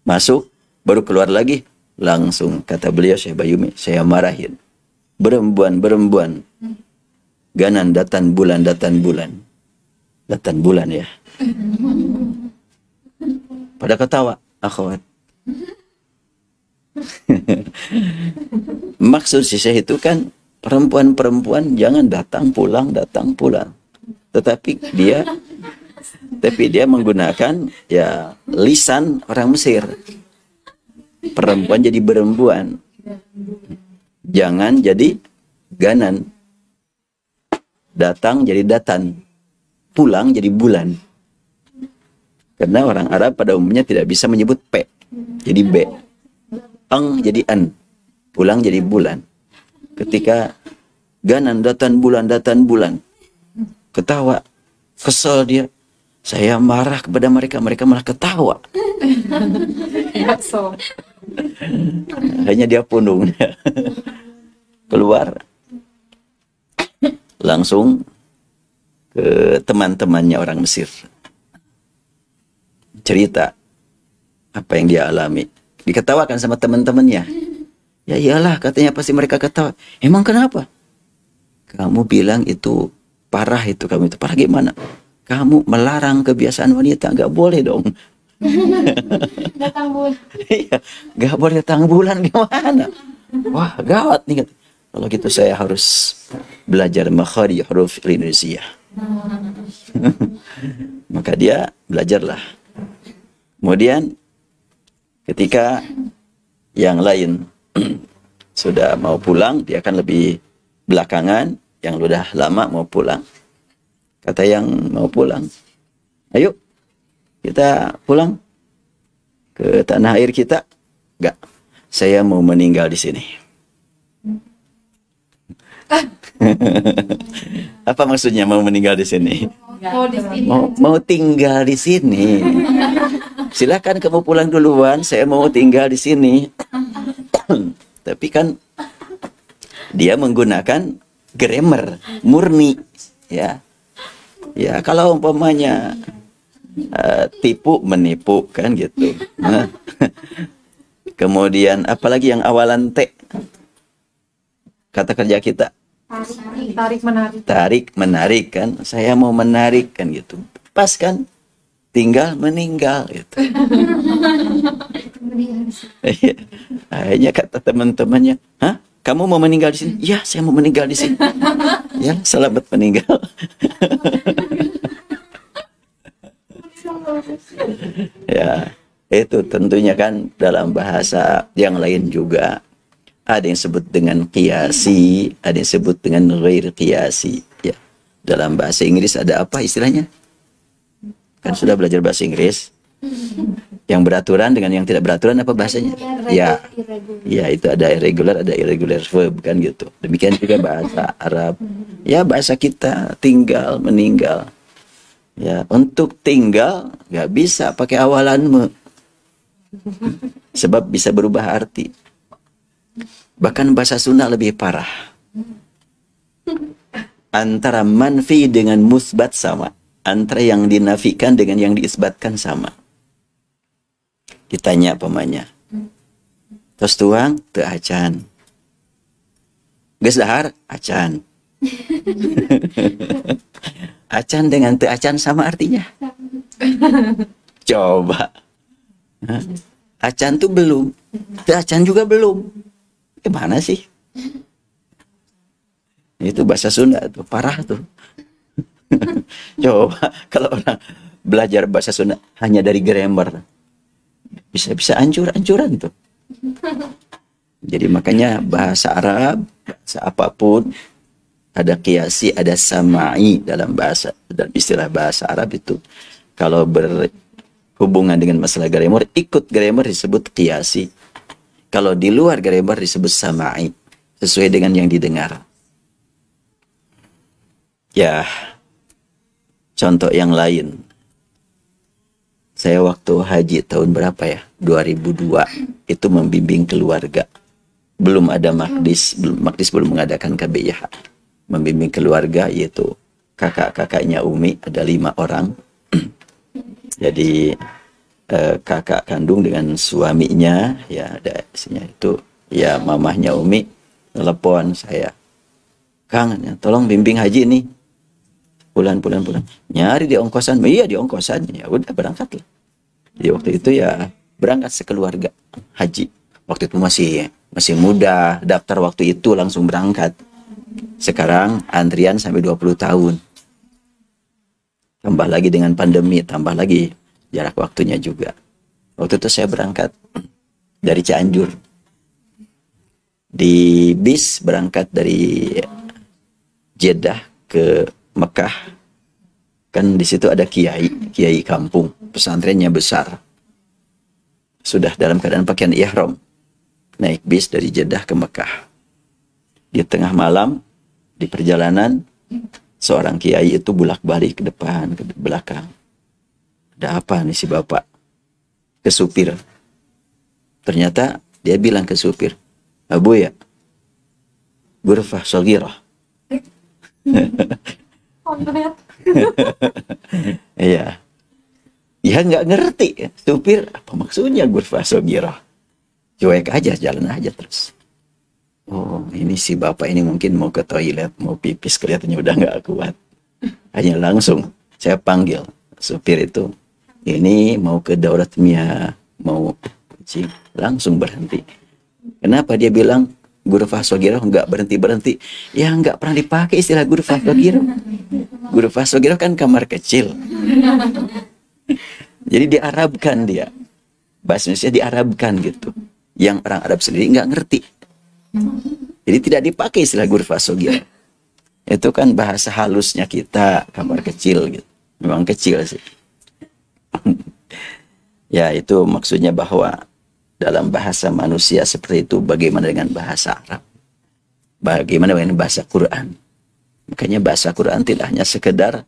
S2: masuk, baru keluar lagi, langsung kata beliau Syekh Bayumi, saya marahin. Berembuan, ganan datan bulan. Datan bulan ya. Pada ketawa, akhwat. Maksud si Syekh itu kan perempuan-perempuan jangan datang pulang. Tetapi dia menggunakan ya lisan orang Mesir. Perempuan jadi berembuan. Jangan jadi ganan. Datang jadi datan. Pulang jadi bulan. Karena orang Arab pada umumnya tidak bisa menyebut P. Jadi B. Ang jadi an. Pulang jadi bulan. Ketika ganan datan bulan. Ketawa. Kesel dia. Saya marah kepada mereka malah ketawa. Hanya dia pundung. Keluar. Langsung ke teman-temannya orang Mesir. Cerita apa yang dia alami. Diketawakan sama teman-temannya. Ya iyalah, katanya pasti mereka ketawa. Emang kenapa? Kamu bilang itu parah, itu kamu itu parah gimana? Kamu melarang kebiasaan wanita, nggak boleh dong.
S3: Datang bulan.
S2: Iya, nggak boleh datang bulan gimana? Wah, gawat nih. Kalau gitu saya harus belajar makharij huruf Indonesia. Maka dia belajarlah. Kemudian ketika yang lain sudah mau pulang, dia akan lebih belakangan, yang sudah lama mau pulang. Kata yang mau pulang, ayo kita pulang ke tanah air kita. Enggak, saya mau meninggal di sini. Apa maksudnya mau meninggal di sini? Mau tinggal di sini. Silakan kamu pulang duluan, saya mau tinggal di sini. Tapi kan dia menggunakan grammar murni, ya. Ya kalau umpamanya tipu menipu kan gitu. Kemudian apalagi yang awalan T? Kata kerja kita.
S4: Tarik menarik.
S2: Tarik, menarik kan. Saya mau menarik kan gitu. Pas kan? Tinggal meninggal gitu. Akhirnya kata teman-temannya, "Hah? Kamu mau meninggal di sini?" "Ya, saya mau meninggal di sini." "Ya, selamat meninggal." Ya, itu tentunya kan dalam bahasa yang lain juga ada yang sebut dengan qiyasi, ada yang sebut dengan ghair qiyasi. Ya, dalam bahasa Inggris ada apa istilahnya? Kan sudah belajar bahasa Inggris. Yang beraturan dengan yang tidak beraturan apa bahasanya? Ya, ya itu ada irregular, ada irregular verb kan gitu. Demikian juga bahasa Arab. Ya bahasa kita tinggal, meninggal. Ya untuk tinggal nggak bisa pakai awalan me, sebab bisa berubah arti. Bahkan bahasa Sunda lebih parah. Antara manfi dengan musbat sama. Antara yang dinafikan dengan yang diisbatkan sama. Ditanya pemanya. Terus tuang, teu acan. Geus dahar, acan. Acan dengan teu acan sama artinya? Coba. Acan tuh belum. Teu acan juga belum. Gimana sih? Itu bahasa Sunda tuh, parah tuh. Coba kalau orang belajar bahasa Sunda hanya dari grammar, bisa ancur-ancuran tuh. Jadi makanya bahasa Arab, bahasa apapun ada qiyasi, ada sama'i dalam bahasa, dalam istilah bahasa Arab itu. Kalau berhubungan dengan masalah grammar, ikut grammar disebut qiyasi. Kalau di luar grammar disebut sama'i, sesuai dengan yang didengar. Ya. Contoh yang lain. Saya waktu haji tahun berapa ya? 2002. Itu membimbing keluarga. Belum ada Makdis. Makdis belum mengadakan KBIH. Membimbing keluarga yaitu kakak-kakaknya Umi. Ada 5 orang. Jadi kakak kandung dengan suaminya. Ya ada isinya itu. Ya mamahnya Umi. Telepon saya. "Kang, tolong bimbing haji nih. Pulang. Nyari di ongkosan. Iya di ongkosan. Ya udah berangkat lah. Jadi waktu itu ya berangkat sekeluarga haji. Waktu itu masih muda. Daftar waktu itu langsung berangkat. Sekarang antrian sampai 20 tahun. Tambah lagi dengan pandemi. Tambah lagi jarak waktunya juga. Waktu itu saya berangkat dari Cianjur. Di bis berangkat dari Jeddah ke Mekah. Kan di situ ada kiai kampung, pesantrennya besar. Sudah dalam keadaan pakaian ihram, naik bis dari Jeddah ke Mekah. Di tengah malam di perjalanan, seorang kiai itu bolak-balik ke depan, ke belakang. Ada apa nih si bapak? Ke supir. Ternyata dia bilang ke supir, "Abu ya, ghurfah shaghirah." Iya. Ya nggak ngerti supir apa maksudnya ghurfah shaghirah. Cuek aja, jalan aja terus. Oh, ini si bapak ini mungkin mau ke toilet, mau pipis, kelihatannya udah nggak kuat. Hanya langsung saya panggil supir itu. Ini mau ke daurat mia, mau kucing, langsung berhenti. Kenapa dia bilang ghurfah shaghirah nggak berhenti? Ya nggak pernah dipakai istilah ghurfah shaghirah. Ghurfah shaghirah kan kamar kecil. Jadi diarabkan dia. Bahasa Indonesia diarabkan gitu. Yang orang Arab sendiri nggak ngerti. Jadi tidak dipakai istilah ghurfah shaghirah. Itu kan bahasa halusnya kita, kamar kecil gitu. Memang kecil sih. Ya itu maksudnya bahwa dalam bahasa manusia seperti itu, bagaimana dengan bahasa Arab? Bagaimana dengan bahasa Quran? Makanya bahasa Quran tidak hanya sekedar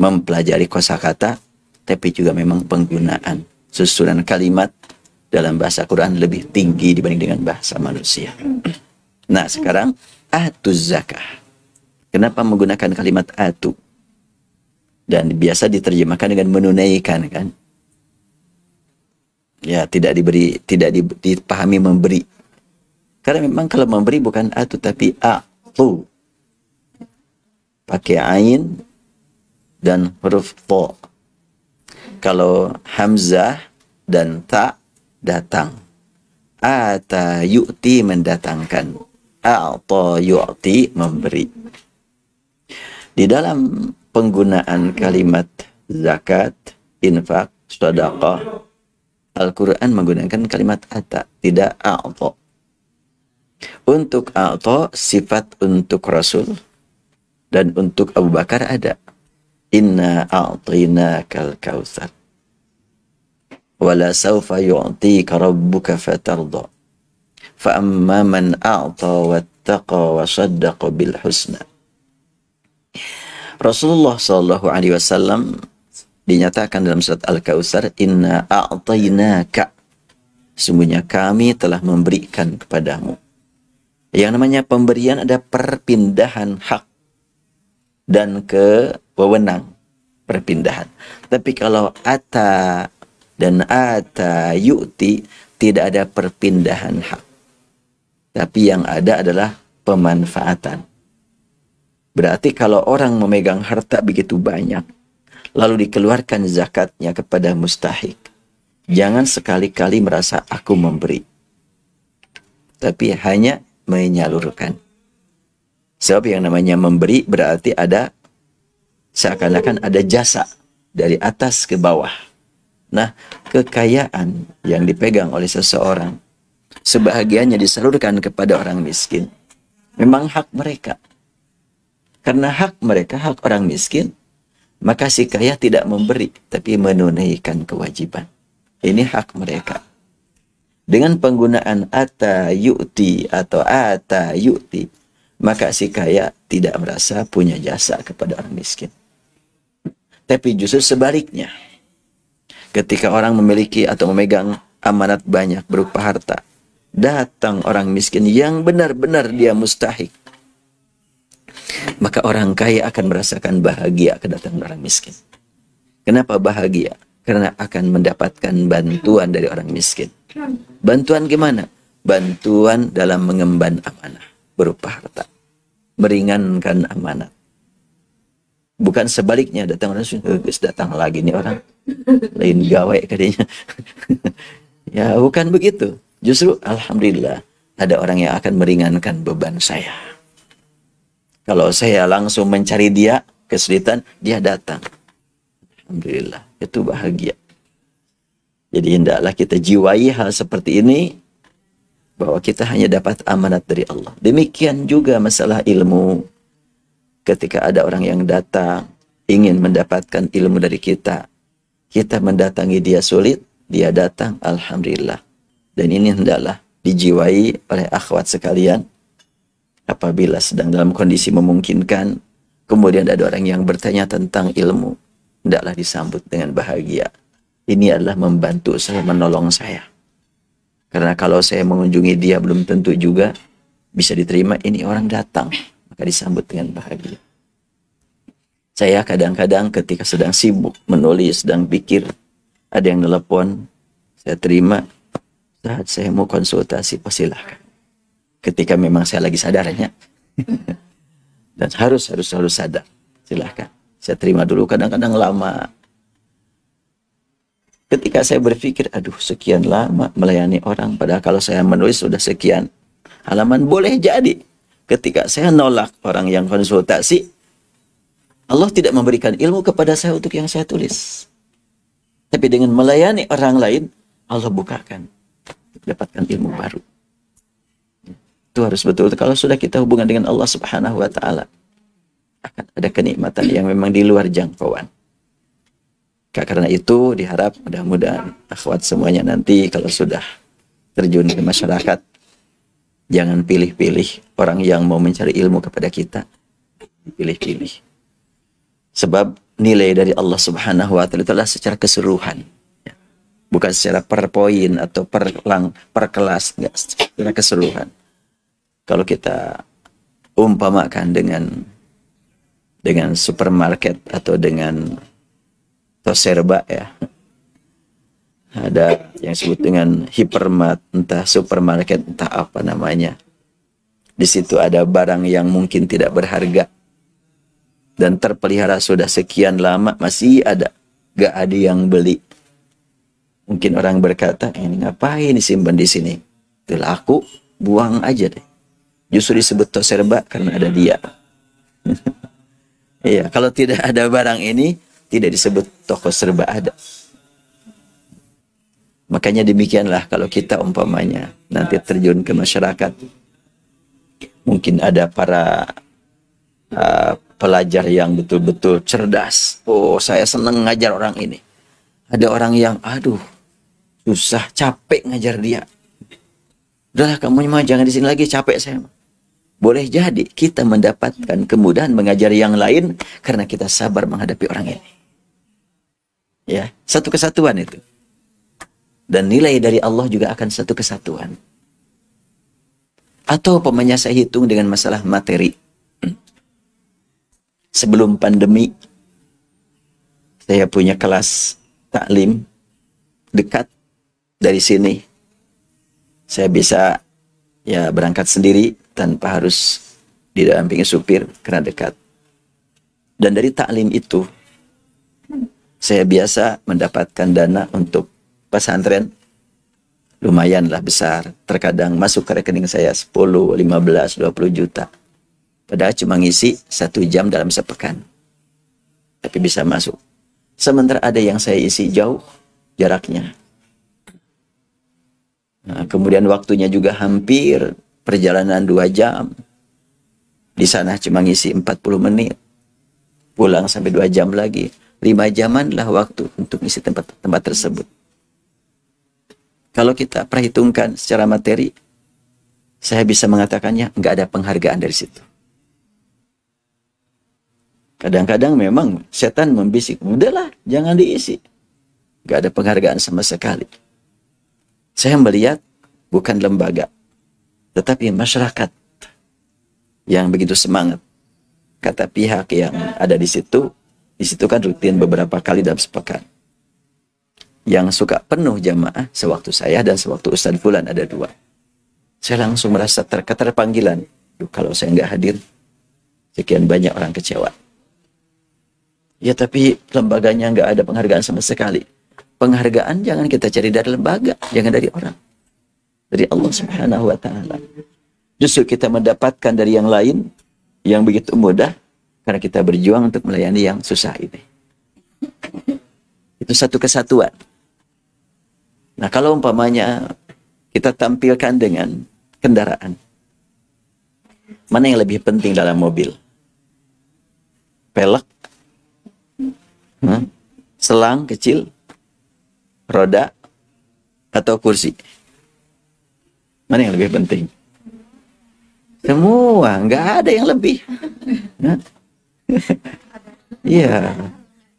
S2: mempelajari kosakata, tapi juga memang penggunaan susunan kalimat dalam bahasa Quran lebih tinggi dibanding dengan bahasa manusia. Nah sekarang atuz zakah. Kenapa menggunakan kalimat atu? Dan biasa diterjemahkan dengan menunaikan kan? Ya, tidak diberi, dipahami memberi. Karena memang kalau memberi bukan atu tapi a'tu. Pakai ain dan huruf to. Kalau hamzah dan ta datang. Ata yu'ti mendatangkan. A'ta yu'ti memberi. Di dalam penggunaan kalimat zakat, infak, sedekah, Al-Quran menggunakan kalimat ata, tidak a'ta. Untuk a'ta, sifat untuk Rasul dan untuk Abu Bakar ada. Inna a'tainakal kautsar. Wala sawfa yu'tika rabbuka fatarda. Fa amma man a'ta wattaqa wa saddaqa bil husna. Rasulullah sallallahu alaihi wasallam dinyatakan dalam surat Al-Kautsar, inna a'tainaka, sesungguhnya kami telah memberikan kepadamu. Yang namanya pemberian ada perpindahan hak dan kewenang, perpindahan. Tapi kalau ata dan ata yu'ti tidak ada perpindahan hak. Tapi yang ada adalah pemanfaatan. Berarti kalau orang memegang harta begitu banyak, lalu dikeluarkan zakatnya kepada mustahik, jangan sekali-kali merasa aku memberi. Tapi hanya menyalurkan. Sebab yang namanya memberi berarti ada, seakan-akan ada jasa dari atas ke bawah. Nah, kekayaan yang dipegang oleh seseorang, sebahagiannya disalurkan kepada orang miskin. Memang hak mereka. Karena hak mereka, hak orang miskin, maka si kaya tidak memberi, tapi menunaikan kewajiban. Ini hak mereka. Dengan penggunaan ata yu'ti atau ata yu'ti, maka si kaya tidak merasa punya jasa kepada orang miskin. Tapi justru sebaliknya. Ketika orang memiliki atau memegang amanat banyak berupa harta, datang orang miskin yang benar-benar dia mustahik, maka orang kaya akan merasakan bahagia kedatangan orang miskin. Kenapa bahagia? Karena akan mendapatkan bantuan dari orang miskin. Bantuan gimana? Bantuan dalam mengemban amanah berupa harta. Meringankan amanat. Bukan sebaliknya, datang orang miskin, datang lagi nih orang. Lain gawe katanya. Ya, bukan begitu. Justru alhamdulillah ada orang yang akan meringankan beban saya. Kalau saya langsung mencari dia, kesulitan, dia datang. Alhamdulillah, itu bahagia. Jadi hendaklah kita jiwai hal seperti ini, bahwa kita hanya dapat amanat dari Allah. Demikian juga masalah ilmu. Ketika ada orang yang datang, ingin mendapatkan ilmu dari kita, kita mendatangi dia sulit, dia datang, alhamdulillah. Dan ini hendaklah dijiwai oleh akhwat sekalian. Apabila sedang dalam kondisi memungkinkan, kemudian ada orang yang bertanya tentang ilmu, hendaklah disambut dengan bahagia. Ini adalah membantu saya, menolong saya. Karena kalau saya mengunjungi dia belum tentu juga bisa diterima. Ini orang datang, maka disambut dengan bahagia. Saya kadang-kadang ketika sedang sibuk menulis, sedang pikir, ada yang telepon, saya terima, saat saya mau konsultasi, silahkan. Ketika memang saya lagi sadarnya. Dan harus sadar. Silahkan. Saya terima dulu, kadang-kadang lama. Ketika saya berpikir, aduh sekian lama melayani orang, padahal kalau saya menulis sudah sekian halaman, boleh jadi. Ketika saya nolak orang yang konsultasi, Allah tidak memberikan ilmu kepada saya untuk yang saya tulis. Tapi dengan melayani orang lain, Allah bukakan. Dapatkan ilmu baru. Itu harus betul. Kalau sudah kita hubungan dengan Allah Subhanahu wa Ta'ala, akan ada kenikmatan yang memang di luar jangkauan. Karena itu diharap mudah-mudahan akhwat semuanya nanti kalau sudah terjun ke masyarakat, jangan pilih-pilih orang yang mau mencari ilmu kepada kita. Pilih-pilih. Sebab nilai dari Allah Subhanahu wa Ta'ala itulah secara keseluruhan. Bukan secara per poin atau per kelas, enggak, secara keseluruhan. Kalau kita umpamakan dengan supermarket atau dengan serba ya, Ada yang disebut dengan hypermart, entah supermarket, entah apa namanya. Di situ ada barang yang mungkin tidak berharga dan terpelihara sudah sekian lama, masih ada, gak ada yang beli. Mungkin orang berkata, ini ngapain disimpan di sini? Itu laku, buang aja deh. Justru disebut toko serba karena ada dia. Iya, kalau tidak ada barang ini, tidak disebut toko serba ada. Makanya demikianlah kalau kita umpamanya nanti terjun ke masyarakat, mungkin ada para pelajar yang betul-betul cerdas. Oh, saya senang ngajar orang ini. Ada orang yang, aduh, susah, capek ngajar dia. Udahlah, kamu mah jangan di sini lagi, capek saya. Boleh jadi kita mendapatkan kemudahan mengajar yang lain karena kita sabar menghadapi orang ini. Ya, satu kesatuan itu. Dan nilai dari Allah juga akan satu kesatuan. Atau umpamanya saya hitung dengan masalah materi. Sebelum pandemi, saya punya kelas taklim dekat dari sini. Saya bisa ya berangkat sendiri tanpa harus didampingi supir karena dekat. Dan dari taklim itu, saya biasa mendapatkan dana untuk pesantren. Lumayanlah besar. Terkadang masuk ke rekening saya 10, 15, 20 juta. Padahal cuma ngisi 1 jam dalam sepekan. Tapi bisa masuk. Sementara ada yang saya isi jauh jaraknya. Nah, kemudian waktunya juga hampir perjalanan 2 jam. Di sana cuma ngisi 40 menit. Pulang sampai 2 jam lagi. 5 jaman lah waktu untuk ngisi tempat-tempat tersebut. Kalau kita perhitungkan secara materi, saya bisa mengatakannya nggak ada penghargaan dari situ. Kadang-kadang memang setan membisik, udahlah jangan diisi. Nggak ada penghargaan sama sekali. Saya melihat bukan lembaga, tetapi masyarakat yang begitu semangat. Kata pihak yang ada di situ kan rutin beberapa kali dalam sepekan. Yang suka penuh jamaah sewaktu saya dan sewaktu Ustadz Fulan ada 2. Saya langsung merasa keterpanggilan. Kalau saya nggak hadir, sekian banyak orang kecewa. Ya tapi lembaganya nggak ada penghargaan sama sekali. Penghargaan jangan kita cari dari lembaga, jangan dari orang. Dari Allah Subhanahu wa Ta'ala. Justru kita mendapatkan dari yang lain yang begitu mudah karena kita berjuang untuk melayani yang susah ini. Itu satu kesatuan. Nah, kalau umpamanya kita tampilkan dengan kendaraan, mana yang lebih penting dalam mobil? Pelek, selang kecil, roda, atau kursi? Mana yang lebih penting? Semua, nggak ada yang lebih. Iya,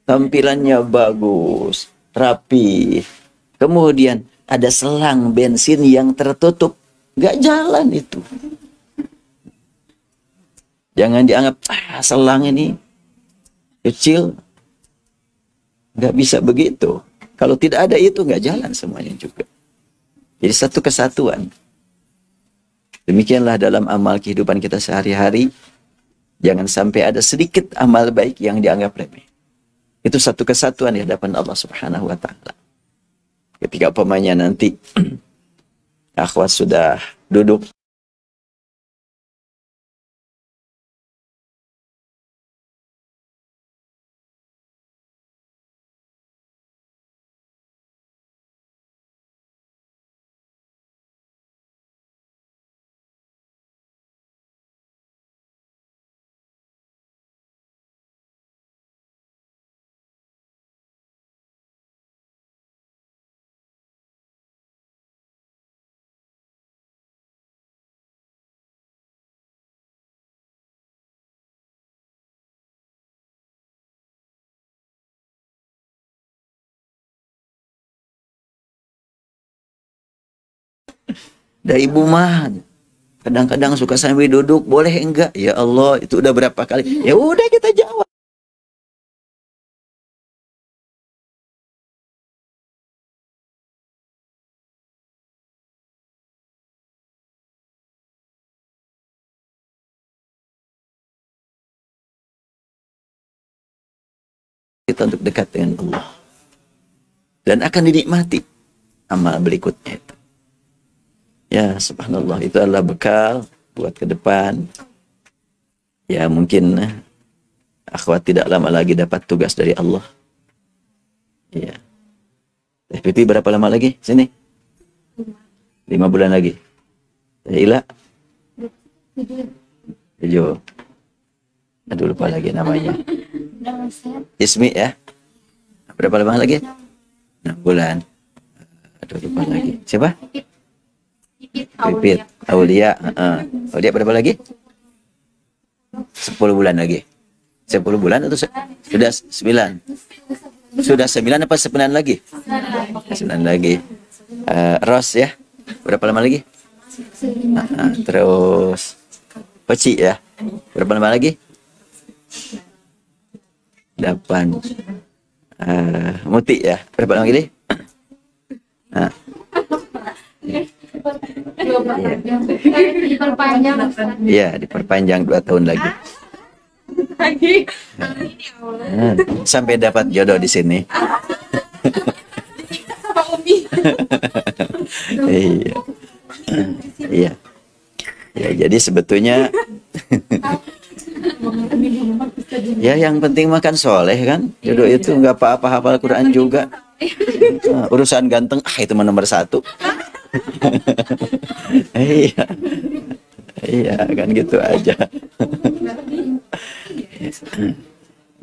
S2: tampilannya bagus, rapi. Kemudian ada selang bensin yang tertutup. Nggak jalan itu. Jangan dianggap, selang ini kecil. Nggak bisa begitu. Kalau tidak ada itu, nggak jalan semuanya juga. Jadi satu kesatuan. Demikianlah dalam amal kehidupan kita sehari-hari. Jangan sampai ada sedikit amal baik yang dianggap remeh. Itu satu kesatuan di hadapan Allah Subhanahu wa Ta'ala. Ketika umpamanya nanti akhwat sudah duduk dari ibu mah kadang-kadang suka sambil duduk, boleh enggak? Ya Allah, itu udah berapa kali? Ya udah kita jawab. kita untuk dekat dengan Allah. Dan akan dinikmati amal berikutnya itu. Ya, subhanallah, itu adalah bekal buat ke depan. Ya, mungkin akhwat tidak lama lagi dapat tugas dari Allah. Ya. Pipi berapa lama lagi? Sini. 5 bulan lagi. Ila? 7. Aduh, lupa lagi namanya. Ismi ya? Berapa lama lagi? 6 bulan. Aduh, lupa lagi. Siapa? Pipit. Aulia. Aulia berapa lagi? 10 bulan lagi. 10 bulan atau sudah 9? Sudah 9 apa 9 lagi? 9 lagi. Ros ya? Berapa lama lagi? Terus Peci ya? Berapa lama lagi? 8. Muti ya? Berapa lama lagi?
S3: Diperpanjang.
S2: Iya, diperpanjang 2 tahun lagi. Sampai dapat jodoh di sini. Iya. Iya. Ya, jadi sebetulnya ya yang penting makan soleh kan. Jodoh itu nggak apa-apa, hafal Quran juga. Urusan ganteng, itu nomor 1. Iya. Iya, kan gitu aja.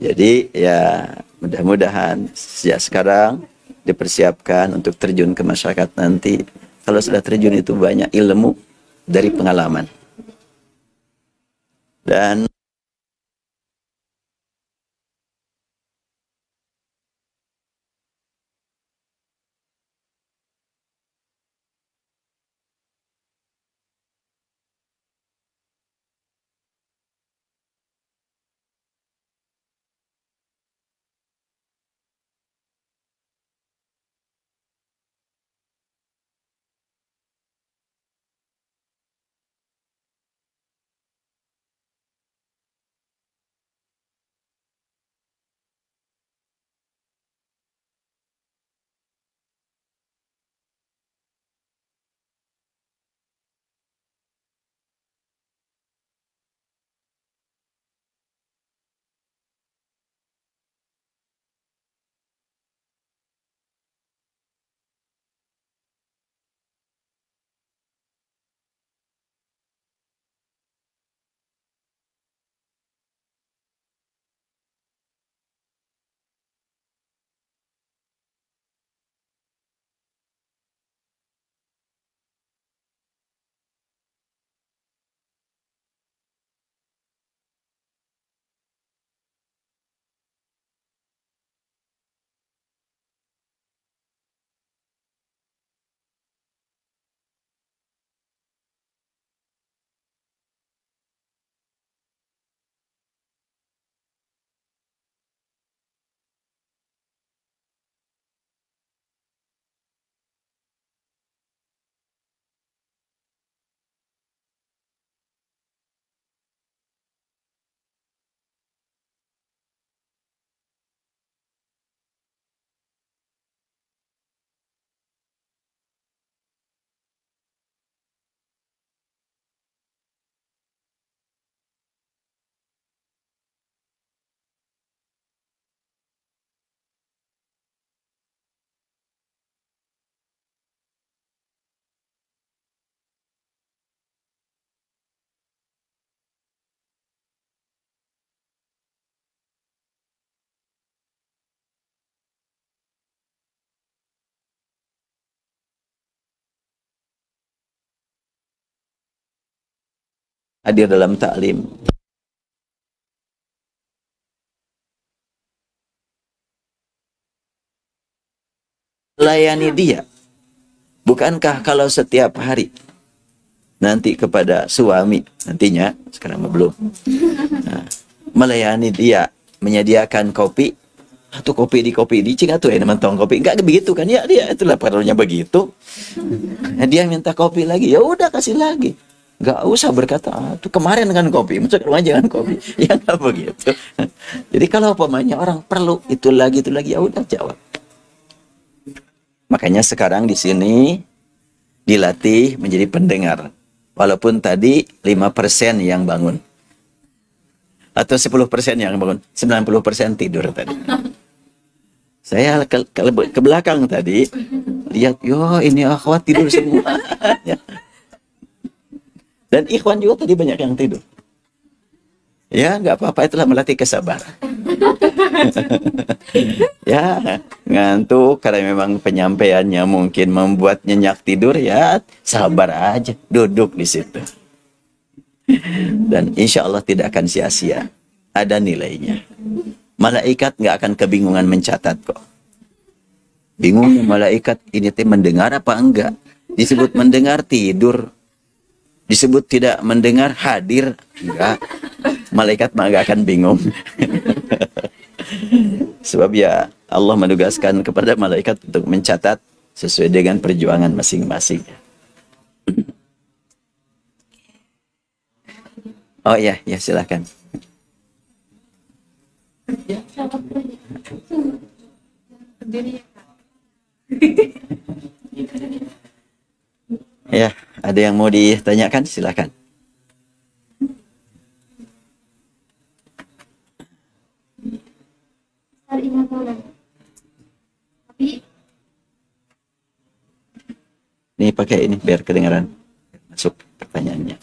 S2: Jadi ya mudah-mudahan sejak sekarang dipersiapkan untuk terjun ke masyarakat nanti. Kalau sudah terjun itu banyak ilmu dari pengalaman. Dan hadir dalam taklim. Layani dia. Bukankah kalau setiap hari nanti kepada suami nantinya, sekarang belum, melayani dia, menyediakan kopi, atau kopi di cing atau mentong kopi, enggak begitu kan ya, dia itulah perlunya begitu. Dia minta kopi lagi, ya udah kasih lagi. Nggak usah berkata, tuh kemarin kan kopi, masuk rumah jangan kopi. Ya nggak begitu. Jadi kalau umpamanya orang perlu itu lagi, ya udah jawab. Makanya sekarang di sini dilatih menjadi pendengar. Walaupun tadi 5% yang bangun. Atau 10% yang bangun. 90% tidur tadi. Saya ke belakang tadi, lihat, yo ini akhwat tidur semua. Dan ikhwan juga tadi banyak yang tidur. Ya, nggak apa-apa, itulah melatih kesabaran. Ya, ngantuk karena memang penyampaiannya mungkin membuat nyenyak tidur, ya sabar aja, duduk di situ. Dan insya Allah tidak akan sia-sia. Ada nilainya. Malaikat nggak akan kebingungan mencatat kok. Bingung malaikat ini teh mendengar apa enggak? Disebut mendengar tidur. Disebut tidak mendengar hadir. Enggak. Malaikat mah enggak akan bingung. Sebab ya Allah menugaskan kepada malaikat untuk mencatat sesuai dengan perjuangan masing-masing. Oh ya, ya silakan. Ya, ada yang mau ditanyakan? Silakan. Ini pakai ini biar kedengaran masuk pertanyaannya.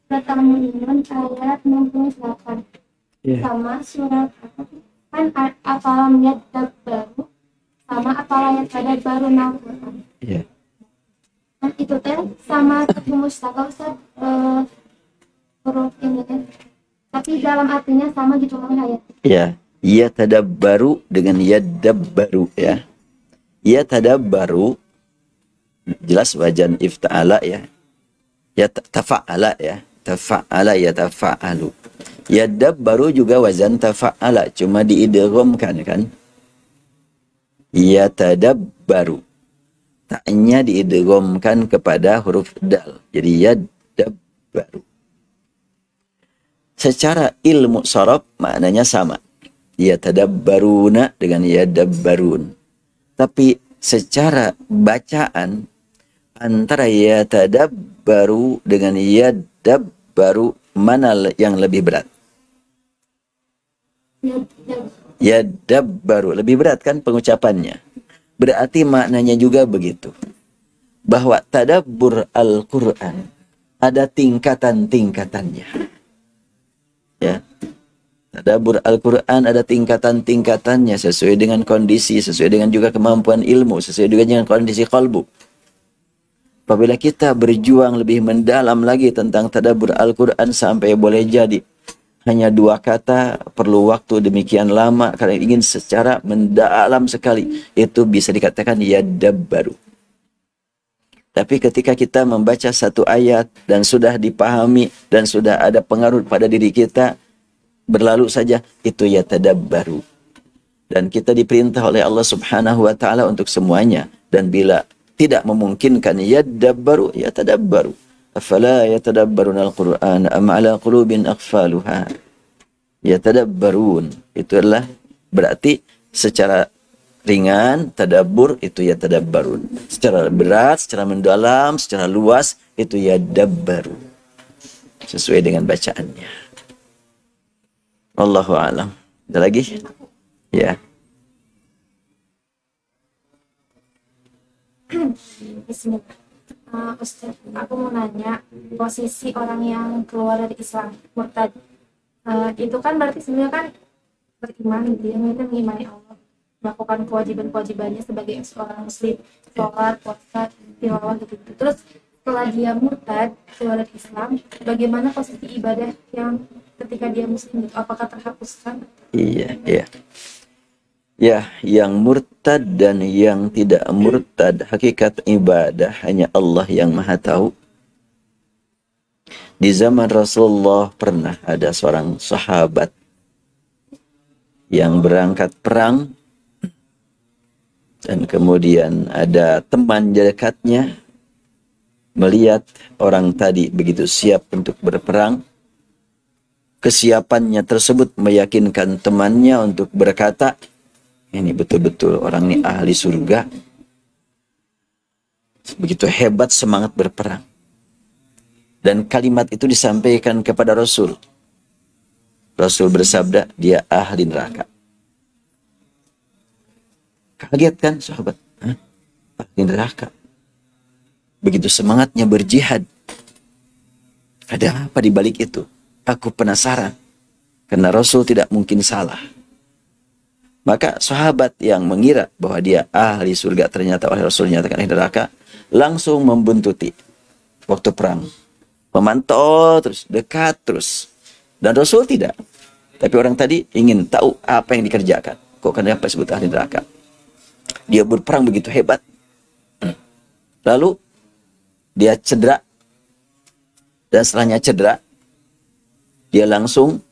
S3: Surat Al-Mu'minun ayat 68 sama surat kan apalam yadabbaru sama apalam yadabbaru Al-Quran. Kan itu teh sama mustaqal Ustaz, huruf ini teh. Tapi dalam artinya sama gitu ayat.
S2: Ya, ia tadabbaru dengan yadabbaru ya. Ia tadabbaru jelas wajan ifta'ala ya. Ya tafa'ala ya. Tafa'ala ya tafa'alu. Yadabbaru juga wazan tafa'ala, cuma diidghamkan kan. Ya tadabbaru. Ta'nya diidghamkan kepada huruf dal. Jadi yadabbaru. Secara ilmu sharaf maknanya sama. Ya tadabbaruna dengan yadabbarun. Tapi secara bacaan antara ya tadabbaru dengan yadabbaru mana yang lebih berat? Yadabbaru lebih berat kan pengucapannya. Berarti maknanya juga begitu. Bahwa tadabbur Al-Quran ada tingkatan-tingkatannya. Ya. Tadabbur Al-Quran ada tingkatan-tingkatannya sesuai dengan kondisi, sesuai dengan juga kemampuan ilmu, sesuai dengan kondisi kalbu. Apabila kita berjuang lebih mendalam lagi tentang tadabbur Al-Quran sampai boleh jadi hanya 2 kata perlu waktu demikian lama karena ingin secara mendalam sekali, itu bisa dikatakan yadabbaru. Tapi ketika kita membaca satu ayat dan sudah dipahami dan sudah ada pengaruh pada diri kita, berlalu saja, itu yatadabbaru. Dan kita diperintah oleh Allah Subhanahu wa taala untuk semuanya, dan bila tidak memungkinkan yadabbaru, yatadabbaru. Afala yatadabbaruna al-Qur'an am ala qulubin aqfaluha. Yatadabbarun. Itu adalah berarti secara ringan tadabbur itu yatadabbarun. Secara berat, secara mendalam, secara luas itu yadabbaru. Sesuai dengan bacaannya. Wallahu a'lam. Ada lagi? Ya.
S3: Bismillah. Ustaz, aku mau nanya, posisi orang yang keluar dari Islam, murtad, itu kan berarti sebenarnya kan beriman, dia mengimani Allah, melakukan kewajiban-kewajibannya sebagai seorang muslim, sholat, puasa, tilawah gitu. Terus setelah dia murtad keluar dari Islam, bagaimana posisi ibadah yang ketika dia muslim itu? Apakah terhapuskan?
S2: Iya, iya. Ya, yang murtad dan yang tidak murtad, hakikat ibadah hanya Allah yang Maha tahu. Di zaman Rasulullah pernah ada seorang sahabat yang berangkat perang, dan kemudian ada teman dekatnya melihat orang tadi begitu siap untuk berperang. Kesiapannya tersebut meyakinkan temannya untuk berkata, ini betul-betul orang ini ahli surga. Begitu hebat semangat berperang. Dan kalimat itu disampaikan kepada Rasul. Rasul bersabda, dia ahli neraka. Kaget kan sahabat? Hah? Ahli neraka. Begitu semangatnya berjihad. Ada apa di balik itu? Aku penasaran. Karena Rasul tidak mungkin salah. Maka sahabat yang mengira bahwa dia ahli surga ternyata oleh Rasul dinyatakan ahli neraka, langsung membuntuti waktu perang. Memantau terus, dekat terus. Dan Rasul tidak. Tapi orang tadi ingin tahu apa yang dikerjakan. Kok kenapa disebut ahli neraka? Dia berperang begitu hebat. Lalu dia cedera. Dan setelahnya cedera, dia langsung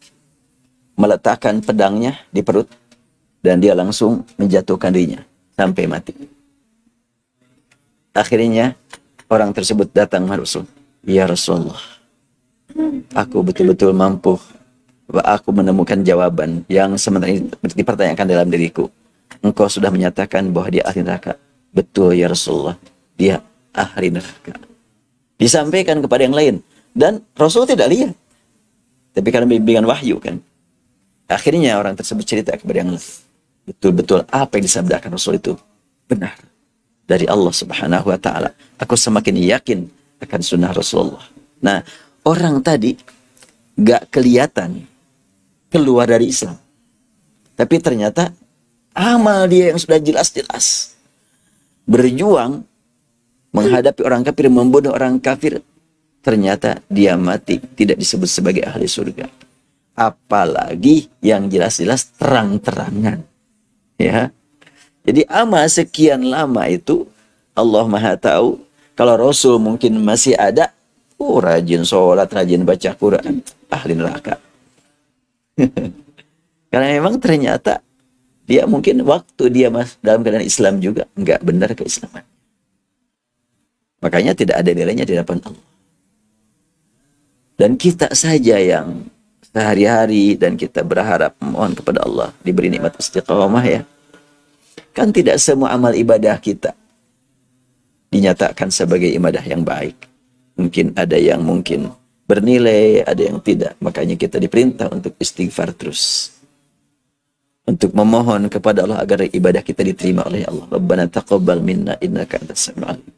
S2: meletakkan pedangnya di perut. Dan dia langsung menjatuhkan dirinya sampai mati. Akhirnya orang tersebut datang kepada Rasul. Ya Rasulullah, aku betul-betul mampu. Aku menemukan jawaban yang sementara ini dipertanyakan dalam diriku. Engkau sudah menyatakan bahwa dia ahli neraka. Betul ya Rasulullah, dia ahli neraka. Disampaikan kepada yang lain. Dan Rasul tidak lihat. Tapi karena bimbingan wahyu kan. Akhirnya orang tersebut cerita kepada yang lain. Betul-betul apa yang disabdakan Rasul itu benar dari Allah Subhanahu wa taala. Aku semakin yakin akan sunnah Rasulullah. Nah, orang tadi gak kelihatan keluar dari Islam. Tapi ternyata amal dia yang sudah jelas-jelas berjuang menghadapi orang kafir, membunuh orang kafir, ternyata dia mati tidak disebut sebagai ahli surga. Apalagi yang jelas-jelas terang-terangan. Ya, jadi amal sekian lama itu Allah Maha tahu. Kalau Rasul mungkin masih ada, rajin sholat, rajin baca Quran, ahli neraka. Karena memang ternyata dia mungkin waktu dia dalam keadaan Islam juga nggak benar keislaman. Makanya tidak ada nilainya di hadapan Allah. Dan kita saja yang sehari-hari dan kita berharap mohon kepada Allah diberi nikmat istiqamah ya. Kan tidak semua amal ibadah kita dinyatakan sebagai ibadah yang baik. Mungkin ada yang mungkin bernilai, ada yang tidak. Makanya kita diperintah untuk istighfar terus. Untuk memohon kepada Allah agar ibadah kita diterima oleh Allah. Rabbana taqabbal minna innaka antas samiul alim.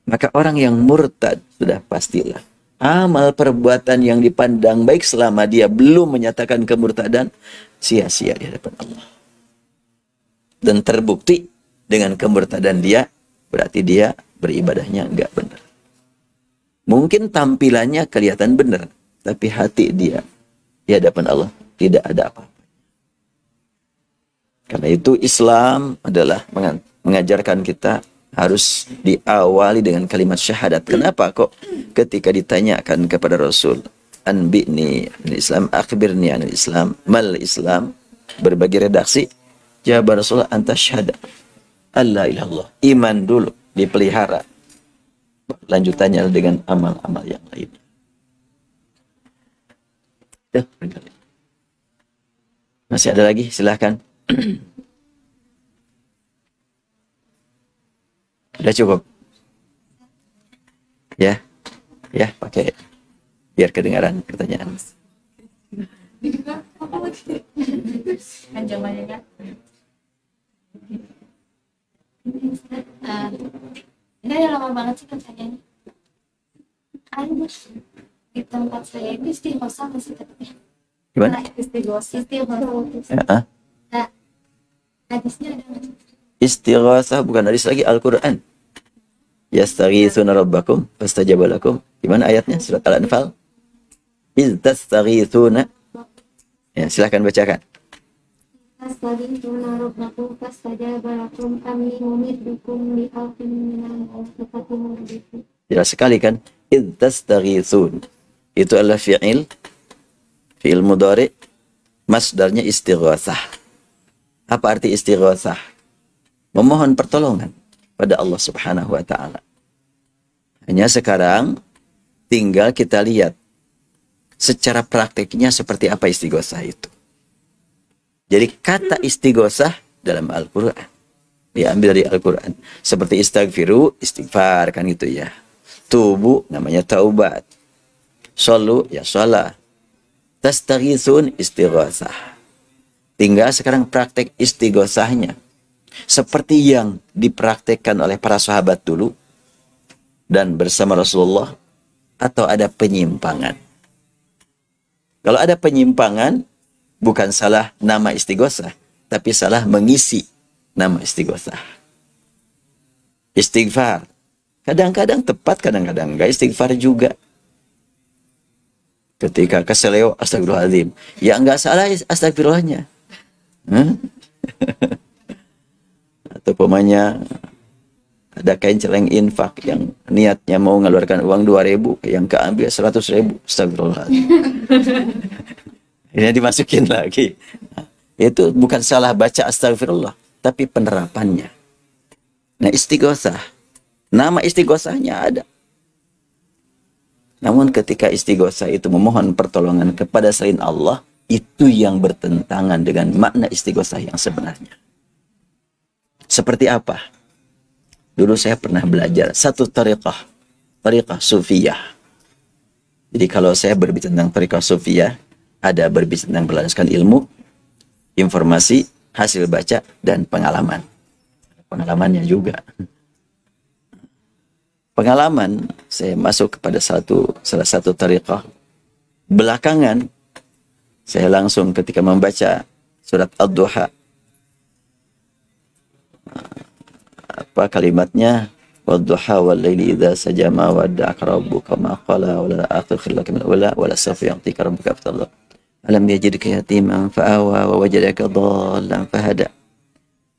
S2: Maka orang yang murtad sudah pastilah amal perbuatan yang dipandang baik selama dia belum menyatakan kemurtadan sia-sia di hadapan Allah. Dan terbukti dengan kemurtadan dia, berarti dia beribadahnya enggak benar. Mungkin tampilannya kelihatan benar, tapi hati dia di hadapan Allah tidak ada apa-apa. Karena itu Islam adalah mengajarkan kita harus diawali dengan kalimat syahadat. Kenapa kok ketika ditanyakan kepada Rasul, anbi'ni anil Islam, akhbirni anil Islam, mal Islam, berbagai redaksi, jawab Rasulullah anta syahada alla ilallah, iman dulu dipelihara, lanjutannya dengan amal-amal yang lain. Masih ada lagi, silahkan. Udah cukup ya, ya pakai biar kedengaran pertanyaan.
S3: Ini udah lama banget sih pertanyaannya. Di tempat saya itu istighosah masih katanya.
S2: Gimana?
S3: Istighosah.
S2: Ya,
S3: Nah, hadisnya ada nggak?
S2: istighosah bukan hadis lagi, Al-Quran. Yastaghitsuna rabbakum fastajaba lakum. Gimana ayatnya? Surat Al-Anfal. Iz tastaghitsuna. Ya, silakan bacakan.
S3: Tastaghithuna rabbakum fastajaba lakum anni mumiddukum bi alfin minal malaikati murdifin.
S2: Jelas sekali kan? Iz tastaghithun. Itu adalah fi'il mudhari, masdarnya istighatsah. Apa arti istighatsah? Memohon pertolongan pada Allah Subhanahu wa taala. Hanya sekarang tinggal kita lihat secara prakteknya seperti apa istighatsah itu. Jadi kata istighatsah dalam Al-Qur'an diambil dari Al-Qur'an. Seperti istighfiru, istighfar kan gitu ya. Tubu namanya taubat. Shollu ya shalah. Tastaghithun istighatsah. Tinggal sekarang praktek istighatsahnya seperti yang dipraktekkan oleh para sahabat dulu dan bersama Rasulullah, atau ada penyimpangan. Kalau ada penyimpangan, bukan salah nama istighatsah, tapi salah mengisi nama istighatsah. Istighfar kadang-kadang tepat, kadang-kadang enggak. Istighfar juga ketika keseleo, astagfirullahaladzim, ya enggak salah astagfirullahnya. Atau pemanya ada kain celeng infak yang niatnya mau mengeluarkan uang 2.000, yang keambil 100.000, astagfirullahaladzim. Ini dimasukin lagi. Itu bukan salah baca astagfirullah, tapi penerapannya. Nah, istighatsah, nama istighatsahnya ada. Namun ketika istighatsah itu memohon pertolongan kepada selain Allah, itu yang bertentangan dengan makna istighatsah yang sebenarnya. Seperti apa? Dulu saya pernah belajar satu tariqah sufiyah. Jadi kalau saya berbicara tentang tariqah sufiyah, ada berbicara tentang berlandaskan ilmu, informasi, hasil baca, dan pengalaman. Pengalamannya juga. Pengalaman, saya masuk kepada salah satu tariqah. Belakangan, saya langsung ketika membaca surat Ad-Duha, apa kalimatnya? Wad-duha wal-laili idza saja ma wadda'aka rabbuka ma qala wa la akhir laka min wala wala sawfa yu'tika rabbuka fatalla. Alam yajidka yatiman fa'awa wa wajadaka dhallan fahada.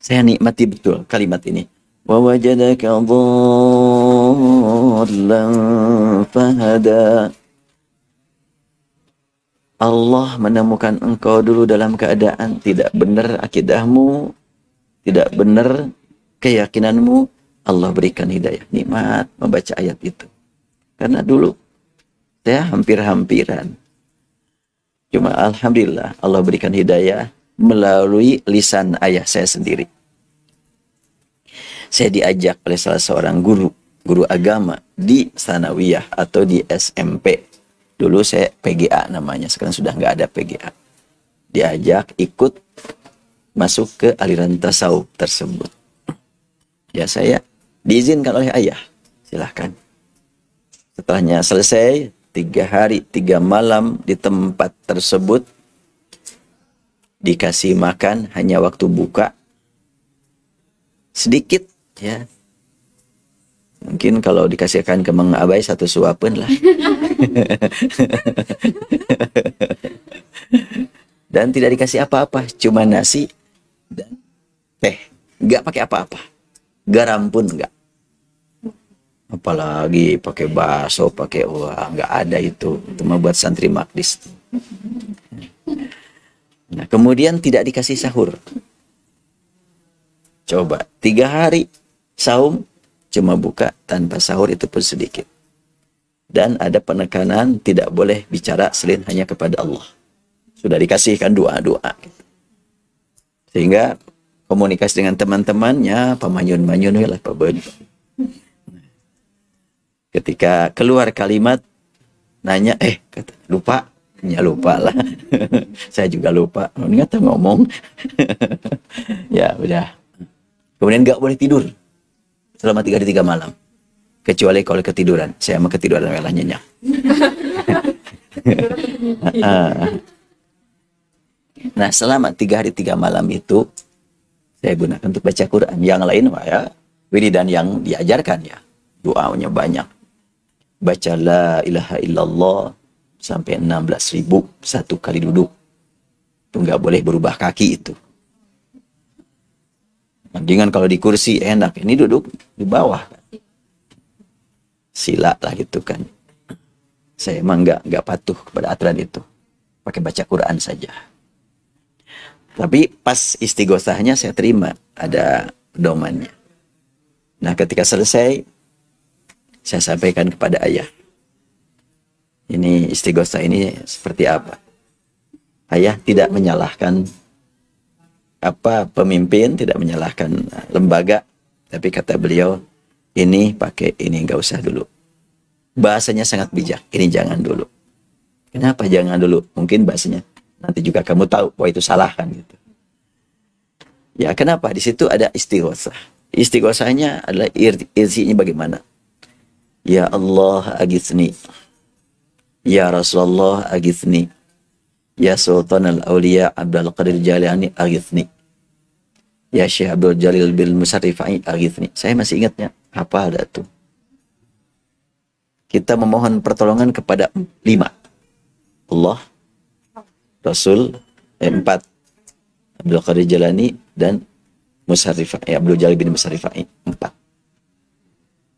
S2: Saya nikmati betul kalimat ini. Wa wajadaka dhallan fahada. Allah menemukan engkau dulu dalam keadaan tidak benar akidahmu, tidak benar keyakinanmu, Allah berikan hidayah. Nikmat membaca ayat itu. Karena dulu saya hampir-hampiran. Cuma alhamdulillah Allah berikan hidayah melalui lisan ayah saya sendiri. Saya diajak oleh salah seorang guru agama di Sanawiyah atau di SMP. Dulu saya PGA namanya, sekarang sudah nggak ada PGA. Diajak ikut masuk ke aliran tasawuf tersebut. Ya, saya diizinkan oleh ayah. Silahkan. Setelahnya selesai, 3 hari 3 malam di tempat tersebut, dikasih makan hanya waktu buka sedikit ya. Mungkin kalau dikasihkan ke Mang Abai 1 suapan lah. Dan tidak dikasih apa-apa, cuma nasi dan teh. Nggak pakai apa-apa. Garam pun enggak. Apalagi pakai bakso, pakai uang, enggak ada itu. Itu mah buat santri Makdis. Nah, kemudian tidak dikasih sahur. Coba 3 hari saum, cuma buka tanpa sahur, itu pun sedikit. Dan ada penekanan tidak boleh bicara selain hanya kepada Allah. Sudah dikasihkan doa-doa. Sehingga komunikasi dengan teman-temannya, pamanyun-manyun lah Pak Ben. Ketika keluar kalimat, nanya, kata, lupa. Ya lupa lah. Saya juga lupa. Ingat ngomong. Ya udah. Kemudian nggak boleh tidur selama 3 hari 3 malam. Kecuali kalau ketiduran. Saya mah ketiduran malah nyenyak. Nah, selama 3 hari 3 malam itu, saya gunakan untuk baca Quran. Yang lain ya wiridan yang diajarkan ya. Doanya banyak. Baca la ilaha illallah sampai 16.000 satu kali duduk. Itu nggak boleh berubah kaki itu. Mendingan kalau di kursi enak, ini duduk di bawah. Sila lah gitu kan. Saya emang nggak patuh kepada aturan itu. Pakai baca Quran saja. Tapi pas istighosahnya saya terima, ada pedomannya. Nah ketika selesai, saya sampaikan kepada ayah. Ini istighosah ini seperti apa? Ayah tidak menyalahkan pemimpin, tidak menyalahkan lembaga, tapi kata beliau, ini pakai ini, nggak usah dulu. Bahasanya sangat bijak, ini jangan dulu. Kenapa jangan dulu? Mungkin bahasanya nanti juga kamu tahu bahwa itu salah kan gitu. Ya kenapa? Di situ ada istighosah. Istighosahnya adalah isinya bagaimana? Ya Allah agithni. Ya Rasulullah agithni. Ya Sultan al-Awliya Abdul Qadir Jalani agithni. Ya Syekh Abdul Jalil bil Musarrifai agithni. Saya masih ingatnya. Apa ada tuh? Kita memohon pertolongan kepada 5. Allah, Rasul, 4. Abdul Qadir Jalani dan Musarrifai, Abdul Jalil bin Musarrifai, 4.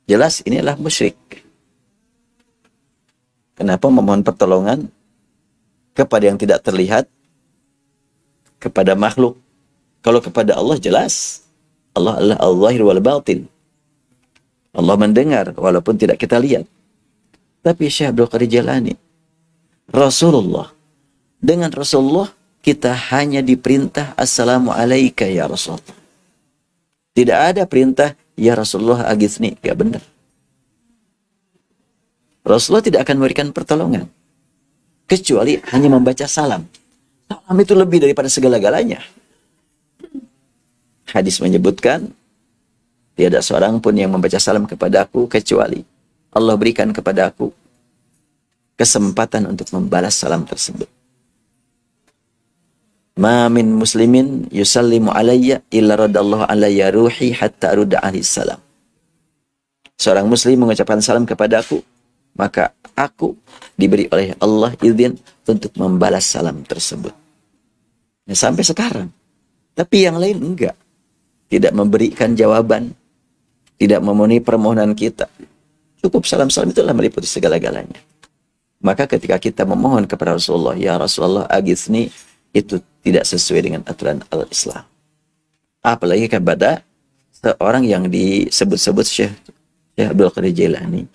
S2: Jelas ini adalah musyrik. Kenapa memohon pertolongan kepada yang tidak terlihat, kepada makhluk? Kalau kepada Allah jelas. Allah adalah al-zahir wal batin. Allah mendengar walaupun tidak kita lihat. Tapi Syekh Abdul Qadir Jalani, Rasulullah. Dengan Rasulullah kita hanya diperintah Assalamualaikum ya Rasulullah. Tidak ada perintah ya Rasulullah agithni. Gak benar. Rasulullah tidak akan memberikan pertolongan kecuali hanya membaca salam. Salam itu lebih daripada segala-galanya. Hadis menyebutkan tiada seorang pun yang membaca salam kepadaku kecuali Allah berikan kepada aku kesempatan untuk membalas salam tersebut. Ma min muslimin yusallimu alayya illa radallahu alayya ruhi hatta arudda alaihi salam. Seorang muslim mengucapkan salam kepada aku, maka aku diberi oleh Allah izin untuk membalas salam tersebut. Ya, sampai sekarang. Tapi yang lain enggak. Tidak memberikan jawaban, tidak memenuhi permohonan kita. Cukup salam-salam itulah meliputi segala-galanya. Maka ketika kita memohon kepada Rasulullah, ya Rasulullah agithni, itu tidak sesuai dengan aturan al-Islam. Apalagi kepada seorang yang disebut-sebut Syekh Abdul Qadir Jailani.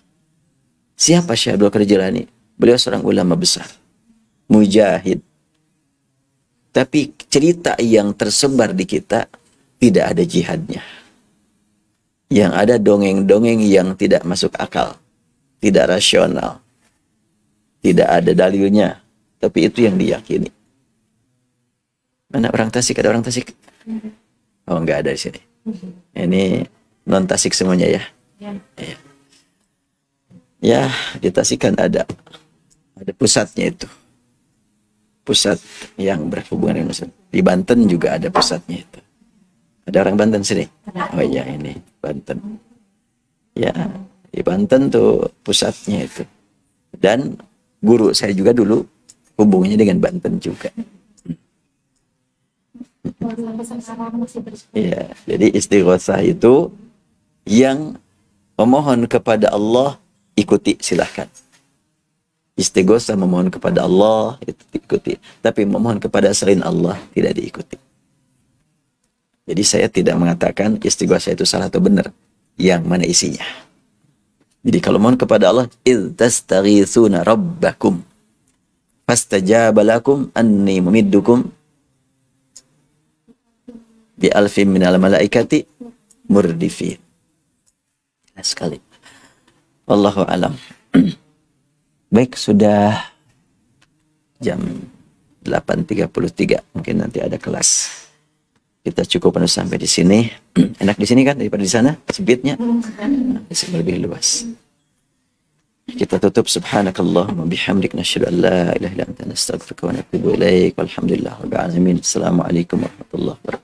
S2: Siapa Syekh Abdul Qadir Jailani? Beliau seorang ulama besar, mujahid. Tapi cerita yang tersebar di kita tidak ada jihadnya. Yang ada dongeng-dongeng yang tidak masuk akal, tidak rasional, tidak ada dalilnya, tapi itu yang diyakini. Mana orang Tasik? Ada orang Tasik? Oh, enggak ada di sini. Ini non Tasik semuanya ya. Ya, ya di Tasik kan ada pusatnya itu. Pusat yang berhubungan dengan Muslim. Di Banten juga ada pusatnya itu. Ada orang Banten sini? Oh iya, ini Banten. Ya, di Banten tuh pusatnya itu. Dan guru saya juga dulu hubungannya dengan Banten juga. Ya, jadi istighosah itu yang memohon kepada Allah ikuti, silahkan. Istighosah memohon kepada Allah itu diikuti, tapi memohon kepada selain Allah tidak diikuti. Jadi saya tidak mengatakan istighosah itu salah atau benar, yang mana isinya. Jadi kalau mohon kepada Allah, idz tastaghitsuna rabbakum fastajaba lakum anni mumiddukum bi alfin minal malaikati murdifin. Sekali. Wallahu alam. Baik, sudah jam 8.33. Mungkin nanti ada kelas. Kita cukup sampai di sini. Enak di sini kan daripada di sana sempitnya. Di sini lebih luas. Kita tutup subhanakallahumma bihamdik nasyhadu an la ilaha illa anta nastaghfiruka wa natubu ilaik. Walhamdulillahirabbil alamin. Assalamualaikum warahmatullahi wabarakatuh.